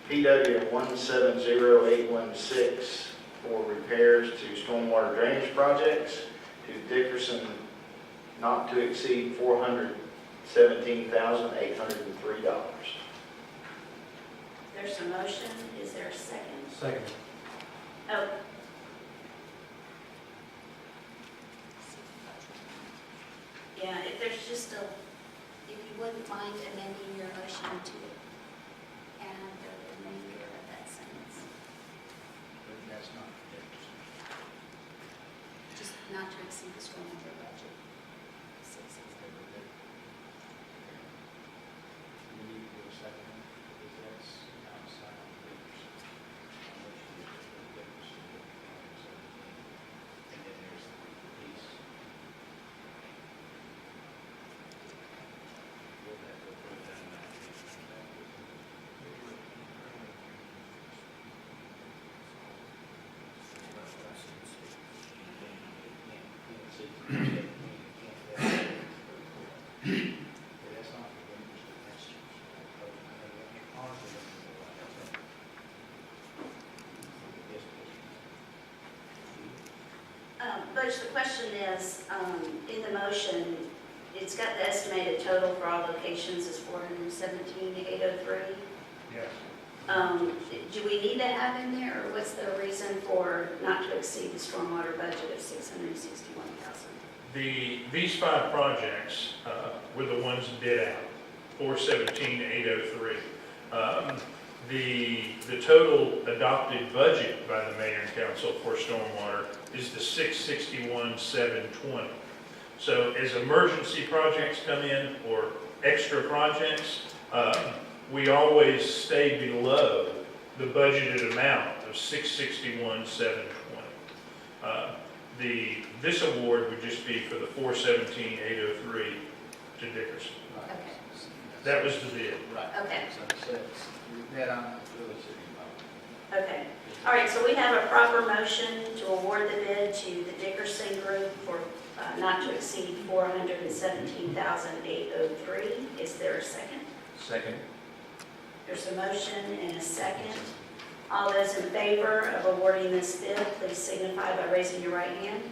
[SPEAKER 5] PW 170816 for repairs to stormwater drainage projects to Dickerson, not to exceed $417,803.
[SPEAKER 1] There's a motion. Is there a second?
[SPEAKER 8] Second.
[SPEAKER 1] Oh. Yeah, if there's just a, if you wouldn't mind amending your motion to add the remainder of that sentence,
[SPEAKER 3] But that's not Dickerson.
[SPEAKER 1] just not to exceed the stormwater budget. 660.
[SPEAKER 3] We need to do a second, because that's outside of Dickerson. And then there's the piece. We'll have to put that in that piece.
[SPEAKER 1] Butch, the question is, in the motion, it's got the estimated total for all locations is $417,803.
[SPEAKER 14] Yes.
[SPEAKER 1] Do we need to have in there, or what's the reason for not to exceed the stormwater budget of $661,000?
[SPEAKER 14] These 5 projects were the ones bid out, 417,803. The total adopted budget by the mayor and council for stormwater is the 661,720. So as emergency projects come in or extra projects, we always stay below the budgeted amount of 661,720. This award would just be for the 417,803 to Dickerson.
[SPEAKER 1] Okay.
[SPEAKER 14] That was the bid.
[SPEAKER 3] Right.
[SPEAKER 1] Okay.
[SPEAKER 3] So it says, that on really city hall.
[SPEAKER 1] Okay. All right, so we have a proper motion to award the bid to the Dickerson Group for not to exceed $417,803. Is there a second?
[SPEAKER 8] Second.
[SPEAKER 1] There's a motion and a second. All those in favor of awarding this bid, please signify by raising your right hand.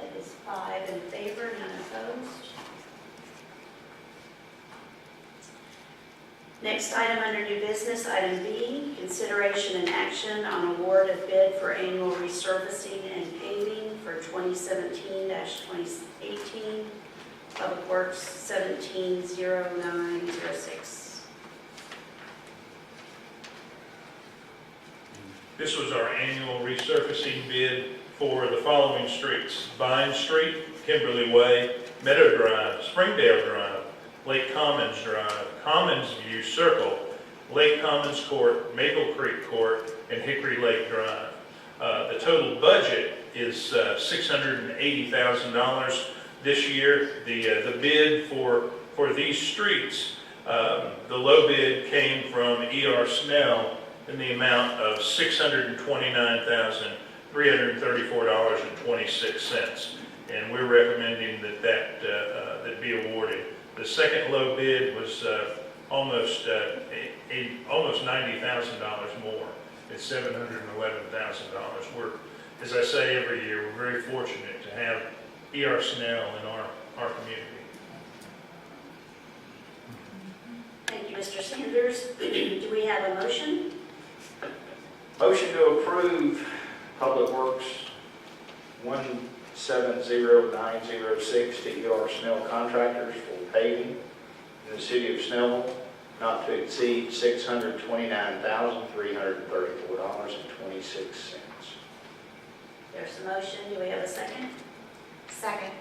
[SPEAKER 1] That is 5 in favor, none opposed. Next item under new business, item B, consideration and action on award of bid for annual resurfacing and paving for 2017-2018, Public Works 170906.
[SPEAKER 14] This was our annual resurfacing bid for the following streets: Vine Street, Kimberly Way, Meadow Drive, Springdale Drive, Lake Commons Drive, Commons View Circle, Lake Commons Court, Maple Creek Court, and Hickory Lake Drive. The total budget is $680,000 this year. The bid for these streets, the low bid came from E.R. Snell in the amount of $629,334.26, and we're recommending that be awarded. The second low bid was almost $90,000 more. It's $711,000. We're, as I say every year, we're very fortunate to have E.R. Snell in our community.
[SPEAKER 1] Thank you, Mr. Sanders. Do we have a motion?
[SPEAKER 5] Motion to approve Public Works 70906 to E.R. Snell Contractors for paving in the city of Snellville, not to exceed $629,334.26.
[SPEAKER 1] There's a motion, do we have a second?
[SPEAKER 7] Second.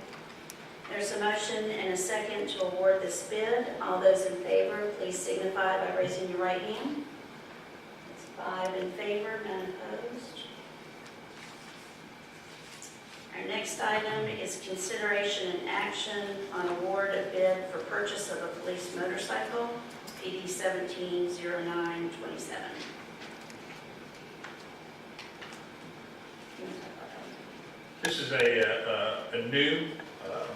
[SPEAKER 1] There's a motion and a second to award this bid. All those in favor, please signify by raising your right hand. It's 5 in favor, none opposed. Our next item is consideration and action on award of bid for purchase of a police motorcycle, PD 170927.
[SPEAKER 14] This is a new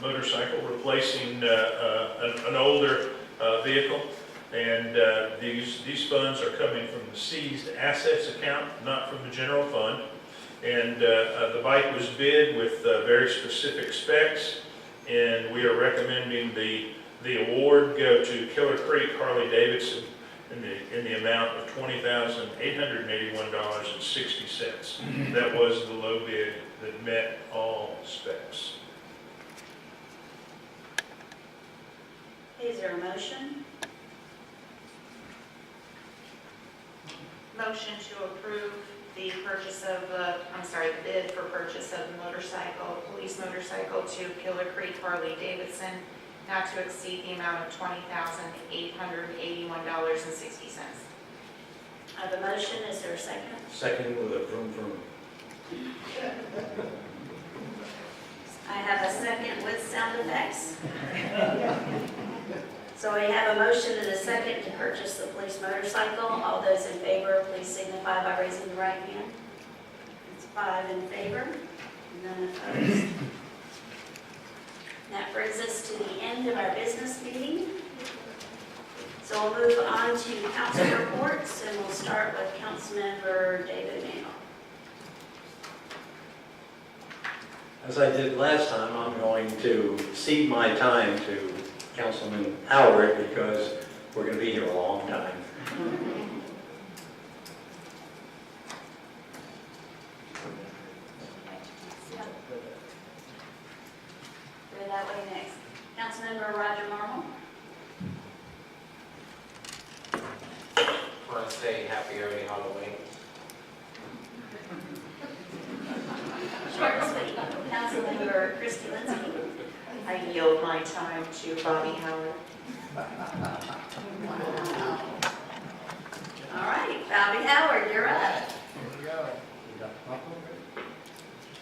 [SPEAKER 14] motorcycle replacing an older vehicle, and these funds are coming from the seized assets account, not from the general fund. And the bike was bid with very specific specs, and we are recommending the award go to Killer Creek Harley Davidson in the amount of $20,881.60. That was the low bid that met all specs.
[SPEAKER 1] Is there a motion?
[SPEAKER 7] Motion to approve the purchase of the bid for purchase of the police motorcycle to Killer Creek Harley Davidson, not to exceed the amount of $20,881.60.
[SPEAKER 1] I have a motion, is there a second?
[SPEAKER 8] Second with a vroom vroom.
[SPEAKER 1] I have a second with sound effects. So we have a motion and a second to purchase the police motorcycle. All those in favor, please signify by raising the right hand. It's 5 in favor, none opposed. That brings us to the end of our business meeting. So we'll move on to council reports, and we'll start with Councilmember David Mayo.
[SPEAKER 8] As I did last time, I'm going to cede my time to Councilman Howard because we're going to be here a long time.
[SPEAKER 1] Go that way next. Councilmember Roger Marmel.
[SPEAKER 15] I want to say happy early Halloween.
[SPEAKER 1] Short and sweet. Councilmember Christie Lindsay.
[SPEAKER 7] I yield my time to Bobby Howard.
[SPEAKER 1] All right, Bobby Howard, you're up.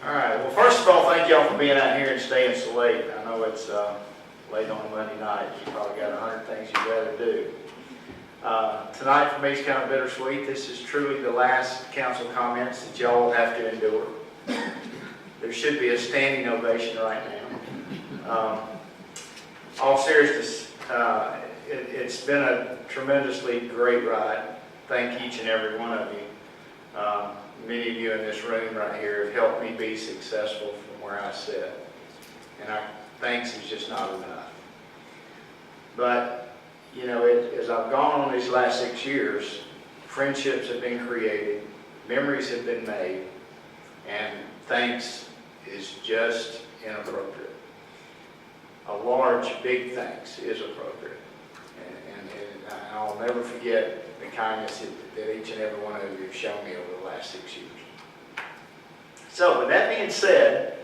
[SPEAKER 5] All right, well, first of all, thank y'all for being out here and staying so late. I know it's late on a Monday night. You probably got 100 things you'd rather do. Tonight for me is kind of bittersweet. This is truly the last council comments that y'all have to endure. There should be a standing ovation right now. All seriousness, it's been a tremendously great ride. Thank each and every one of you. Many of you in this room right here have helped me be successful from where I sit. And our thanks is just not enough. But, you know, as I've gone on these last 6 years, friendships have been created, memories have been made, and thanks is just inappropriate. A large, big thanks is appropriate. And I'll never forget the kindness that each and every one of you have shown me over the last 6 years. So, with that being said,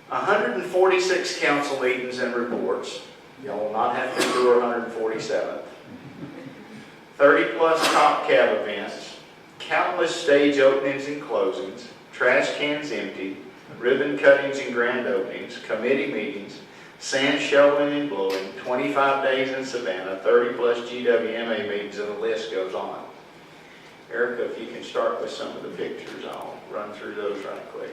[SPEAKER 5] 146 council meetings and reports. Y'all will not have to do 147th. 30 plus top cab events, countless stage openings and closings, trash cans emptied, ribbon cuttings and grand openings, committee meetings, sand shoveling and blowing, 25 days in Savannah, 30 plus GWMA meetings, and the list goes on. Erica, if you can start with some of the pictures, I'll run through those right quick.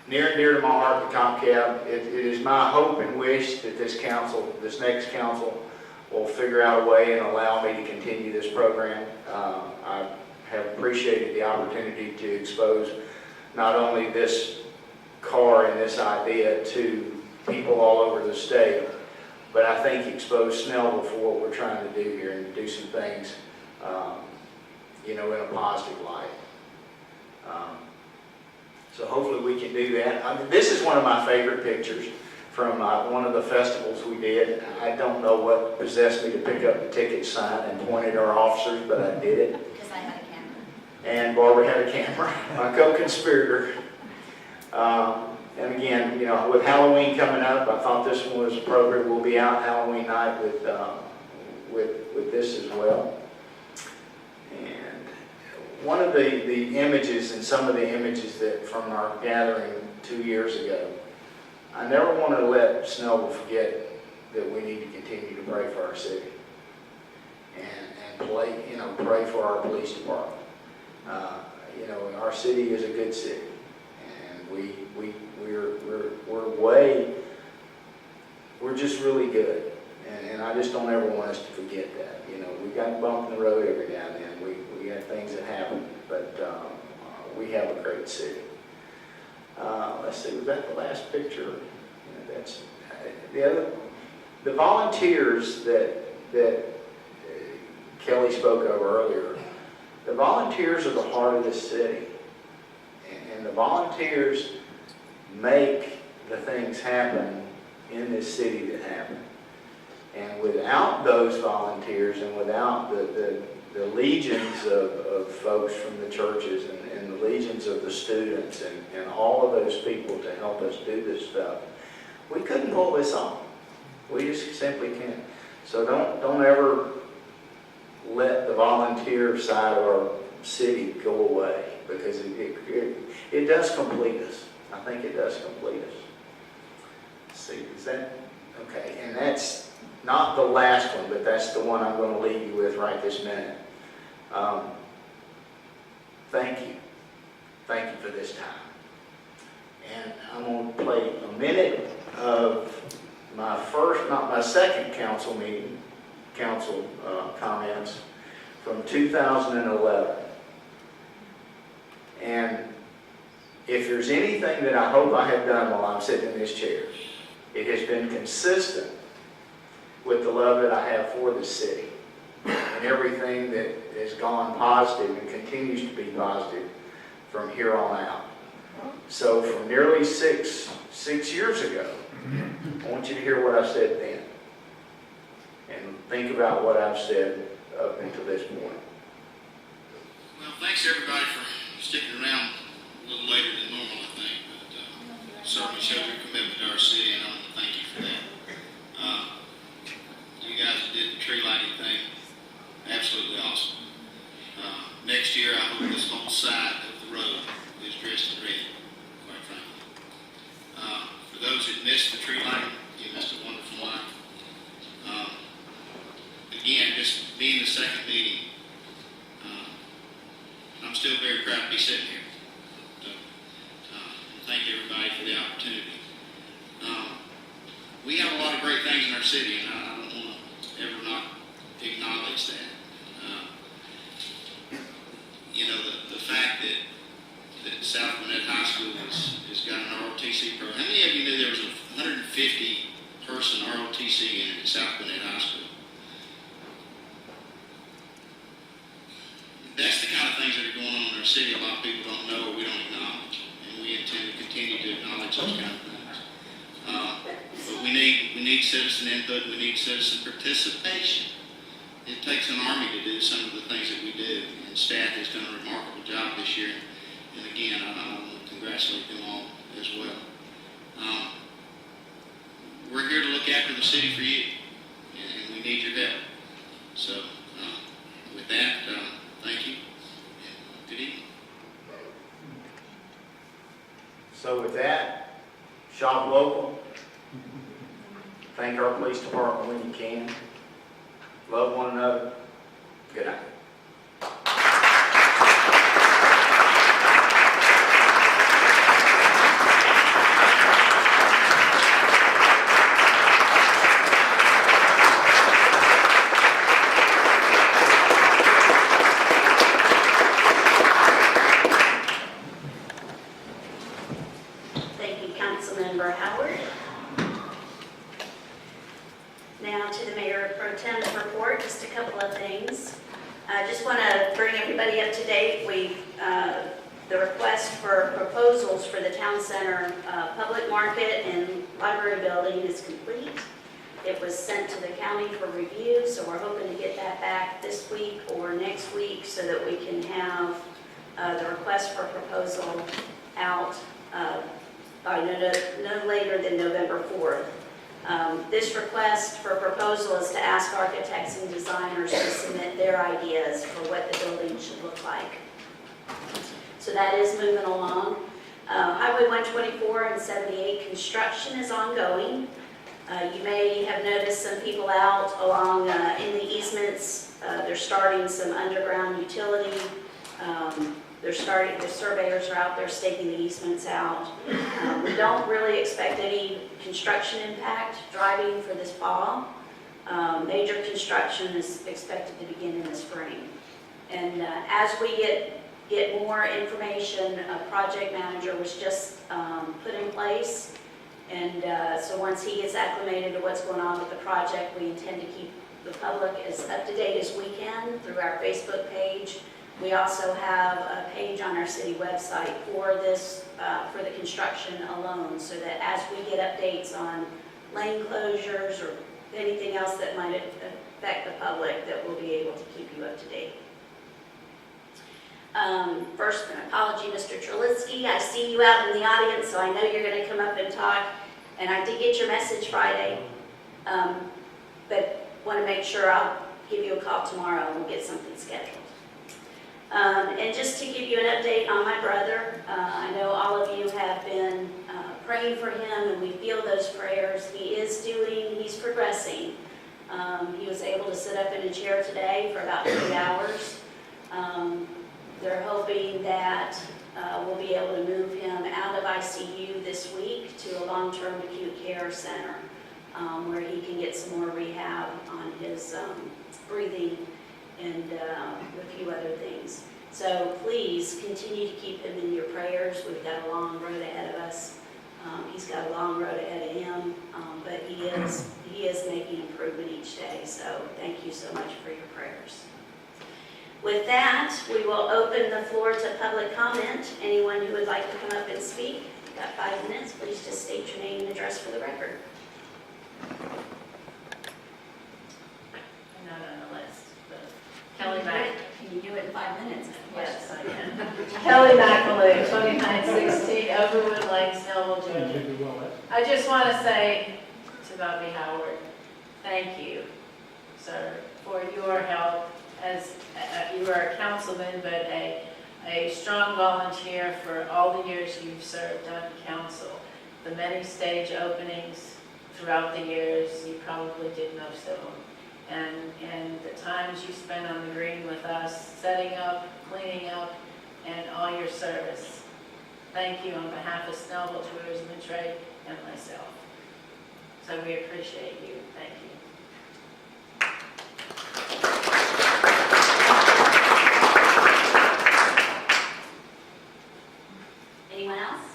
[SPEAKER 5] Near and dear to my heart, the comp cab, it is my hope and wish that this next council will figure out a way and allow me to continue this program. I have appreciated the opportunity to expose not only this car and this idea to people all over the state, but I think expose Snellville for what we're trying to do here and do some things, in a positive light. So hopefully we can do that. I mean, this is one of my favorite pictures from one of the festivals we did. I don't know what possessed me to pick up the ticket sign and point at our officers, but I did it.
[SPEAKER 1] Because I had a camera.
[SPEAKER 5] And Barbara had a camera, my co-conspirator. And again, you know, with Halloween coming up, I thought this one was appropriate. We'll be out Halloween night with this as well. And one of the images, and some of the images that from our gathering 2 years ago, I never want to let Snellville forget that we need to continue to pray for our city and pray for our police department. You know, our city is a good city, and we're just really good, and I just don't ever want us to forget that. You know, we got a bump in the road every now and then. We got things that happen, but we have a great city. Let's see, was that the last picture? Yeah, that's the volunteers that Kelly spoke of earlier. The volunteers are the heart of this city, and the volunteers make the things happen in this city that happen. And without those volunteers, and without the legions of folks from the churches, and the legions of the students, and all of those people to help us do this stuff, we couldn't pull this off. We just simply can't. So don't ever let the volunteer side of our city go away, because it does complete us. I think it does complete us. Let's see, is that okay? And that's not the last one, but that's the one I'm going to leave you with right this minute. Thank you. Thank you for this time. And I'm going to play a minute of my second council comments from 2011. And if there's anything that I hope I have done while I'm sitting in this chair, it has been consistent with the love that I have for the city and everything that has gone positive and continues to be positive from here on out. So from nearly six years ago, I want you to hear what I said then and think about what I've said up until this point.
[SPEAKER 16] Well, thanks everybody for sticking around a little later than normal, I think, but certainly shows your commitment to our city, and I want to thank you for that. You guys that did the tree lighting thing, absolutely awesome. Next year, I hope this whole side of the road is dressed in red, quite frankly. For those that missed the tree lighting, you missed a wonderful life. Again, just being the second meeting, I'm still very proud to be sitting here. So, thank everybody for the opportunity. We have a lot of great things in our city, and I don't want to ever not acknowledge that. You know, the fact that South Gwinnett High School has got an ROTC program. How many of you knew there was a 150-person ROTC unit at South Gwinnett High School? That's the kind of things that are going on in our city. A lot of people don't know or we don't acknowledge, and we intend to continue to acknowledge those kind of things. But we need citizen input. We need citizen participation. It takes an army to do some of the things that we do, and staff has done a remarkable job this year. And again, I want to congratulate them all as well. We're here to look after the city for you, and we need your help. So, with that, thank you, and good evening.
[SPEAKER 5] So with that, shop local. Thank our police department when you can. Love one another. Good night.
[SPEAKER 1] Thank you, Councilmember Howard. Now to the Mayor Pro Tem's report, just a couple of things. I just want to bring everybody up to date. We The request for proposals for the town center public market and library building is complete. It was sent to the county for review, so we're hoping to get that back this week or next week so that we can have the request for proposal out by no later than November 4th. This request for proposal is to ask architects and designers to submit their ideas for what the building should look like. So that is moving along. Highway 124 and 78 construction is ongoing. You may have noticed some people out along in the easements. They're starting some underground utility. The surveyors are out there staking the easements out. We don't really expect any construction impact driving for this fall. Major construction is expected to begin in the spring. And as we get more information, a project manager was just put in place. And so once he gets acclimated to what's going on with the project, we intend to keep the public as up to date as we can through our Facebook page. We also have a page on our city website for this, for the construction alone, so that as we get updates on lane closures or anything else that might affect the public, that we'll be able to keep you up to date. First, an apology, Mr. Trelitsky. I see you out in the audience, so I know you're going to come up and talk. And I did get your message Friday, but want to make sure I'll give you a call tomorrow and we'll get something scheduled. And just to give you an update on my brother, I know all of you have been praying for him, and we feel those prayers. He's progressing. He was able to sit up in a chair today for about 3 hours. They're hoping that we'll be able to move him out of ICU this week to a long-term acute care center where he can get some more rehab on his breathing and a few other things. So please continue to keep him in your prayers. We've got a long road ahead of us. He's got a long road ahead of him, but he is making improvement each day. So thank you so much for your prayers. With that, we will open the floor to public comment. Anyone who would like to come up and speak, you've got 5 minutes. Please just state your name and address for the record.
[SPEAKER 12] I'm not on the list, but Kelly Mack.
[SPEAKER 1] Can you do it in 5 minutes?
[SPEAKER 12] Yes, I can. Kelly McAloo, 2916 Overwood Lane, Snellville, Georgia. I just want to say to Bobby Howard, thank you, sir, for your help as you are a councilman, but a strong volunteer for all the years you've served on council. The many stage openings throughout the years, you probably did most of them. And the times you spent on the green with us, setting up, cleaning up, and all your service. Thank you on behalf of Snellville Tourism and Trade and myself. So we appreciate you. Thank you.
[SPEAKER 1] Anyone else?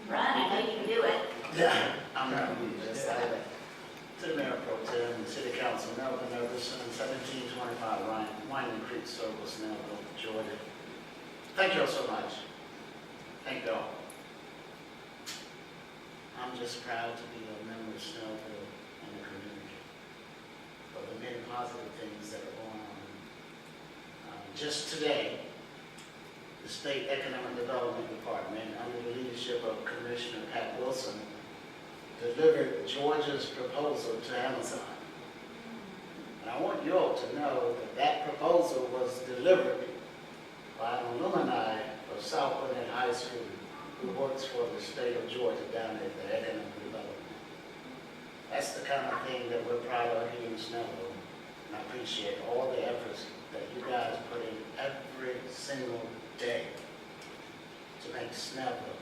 [SPEAKER 1] Ron, I know you can do it.
[SPEAKER 17] Yeah, I'm not going to just say that. To the Mayor Pro Tem and City Council, Melvin Everson, 1725 Winding Creek Circle, Snellville, Georgia. Thank you all so much. Thank you all. I'm just proud to be a member of Snellville and the community for the many positive things that are going on. Just today, the State Economic Development Department, under the leadership of Commissioner Pat Wilson, delivered Georgia's proposal to Amazon. And I want you all to know that that proposal was delivered by an alumni of South Burnett High School who works for the state of Georgia down at the Economic Development. That's the kind of thing that we're proud of here in Snellville. And I appreciate all the efforts that you guys put in every single day to make Snellville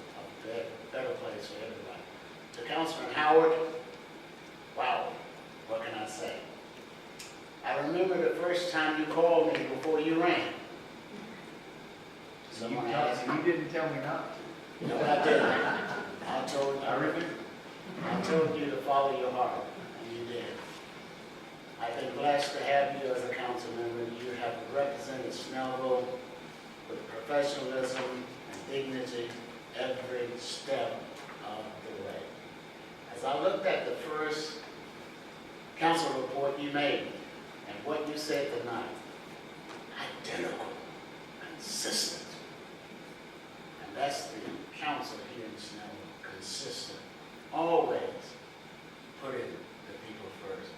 [SPEAKER 17] a better place for everybody. To Councilman Howard, wow, what can I say? I remember the first time you called me before you ran. Someone asked me.
[SPEAKER 3] You didn't tell me not to.
[SPEAKER 17] No, I didn't. I told you. I told you to follow your heart, and you did. I've been blessed to have you as a council member. You have represented Snellville with professionalism and dignity every step of the way. As I looked at the first council report you made and what you said tonight, identical, consistent. And that's the council here in Snellville, consistent, always putting the people first.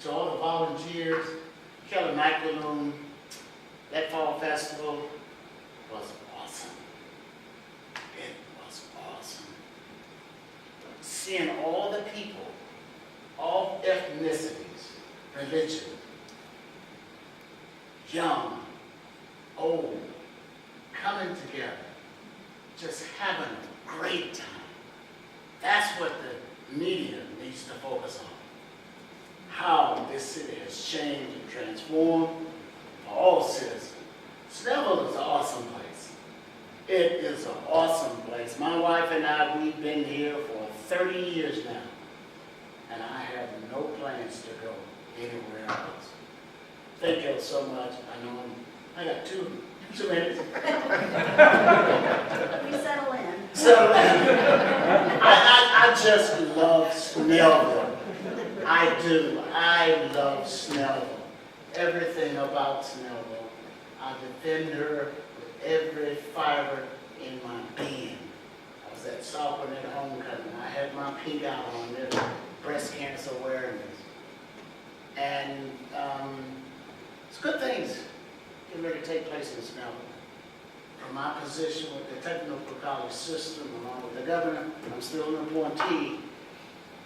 [SPEAKER 17] To all the volunteers, Kelly McAloon, that fall festival was awesome. It was awesome. Seeing all the people, all ethnicities, religion, young, old, coming together, just having a great time. That's what the media needs to focus on. How this city has changed and transformed for all citizens. Snellville is an awesome place. It is an awesome place. My wife and I, we've been here for 30 years now, and I have no plans to go anywhere else. Thank you so much. I know I got two minutes.
[SPEAKER 1] We settle in.
[SPEAKER 17] So, I just love Snellville. I do. I love Snellville. Everything about Snellville. I defend her with every fiber in my being. I was at Southwood at homecoming. I had my pink out on there, breast cancer awareness. And it's good things getting ready to take place in Snellville. From my position with the technical college system, along with the governor, I'm still an appointee.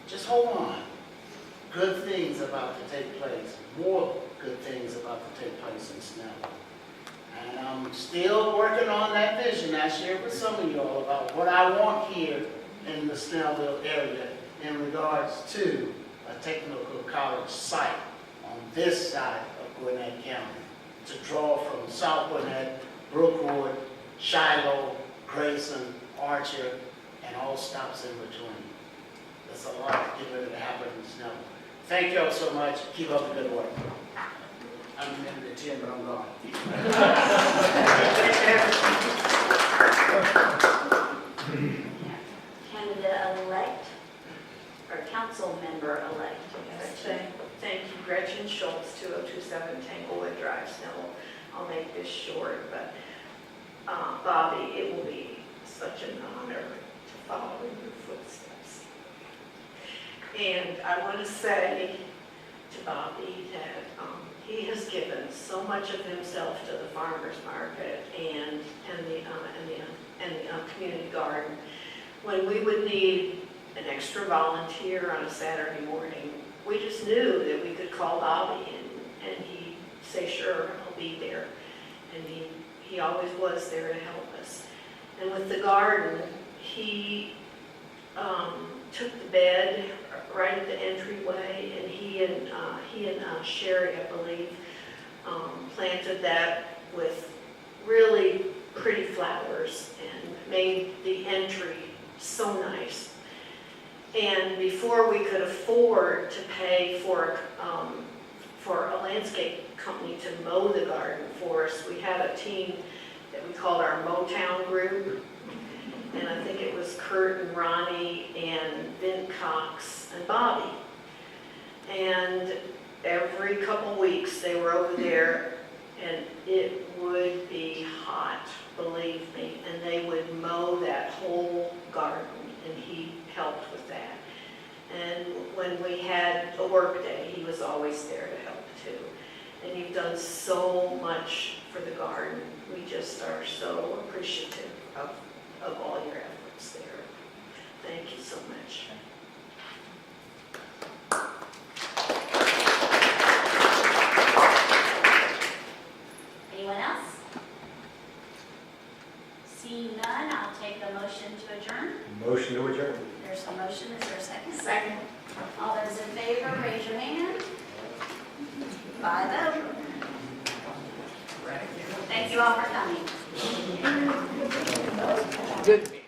[SPEAKER 17] Just hold on. Good things about to take place. More good things about to take place in Snellville. And I'm still working on that vision I shared with some of y'all about what I want here in the Snellville area in regards to a technical college site on this side of Gwinnett County to draw from South Gwinnett, Brookwood, Shiloh, Grayson, Archer, and all stops in between. There's a lot getting ready to happen in Snellville. Thank you all so much. Keep up the good work. I'm in the 10, but I'm gone.
[SPEAKER 1] Candidate-elect, or council member-elect.
[SPEAKER 18] Thank you, Gretchen Schultz, 2027 Tanglewood Drive, Snellville. I'll make this short, but Bobby, it will be such an honor to follow in your footsteps. And I want to say to Bobby that he has given so much of himself to the farmers market and the community garden. When we would need an extra volunteer on a Saturday morning, we just knew that we could call Bobby and he'd say, sure, I'll be there. And he always was there to help us. And with the garden, he took the bed right at the entryway, and he and Sherry, I believe, planted that with really pretty flowers and made the entry so nice. And before we could afford to pay for a landscape company to mow the garden for us, we had a team that we called our Motown group. And I think it was Kurt and Ronnie and Vin Cox and Bobby. And every couple weeks they were over there, and it would be hot, believe me. And they would mow that whole garden, and he helped with that. And when we had a work day, he was always there to help too. And you've done so much for the garden. We just are so appreciative of all your efforts there. Thank you so much.
[SPEAKER 1] Anyone else? Seeing none, I'll take the motion to adjourn.
[SPEAKER 8] Motion to adjourn.
[SPEAKER 1] There's a motion, is there a second? Second. All those in favor, raise your hand. 5-0. Thank you all for coming.
[SPEAKER 3] Good.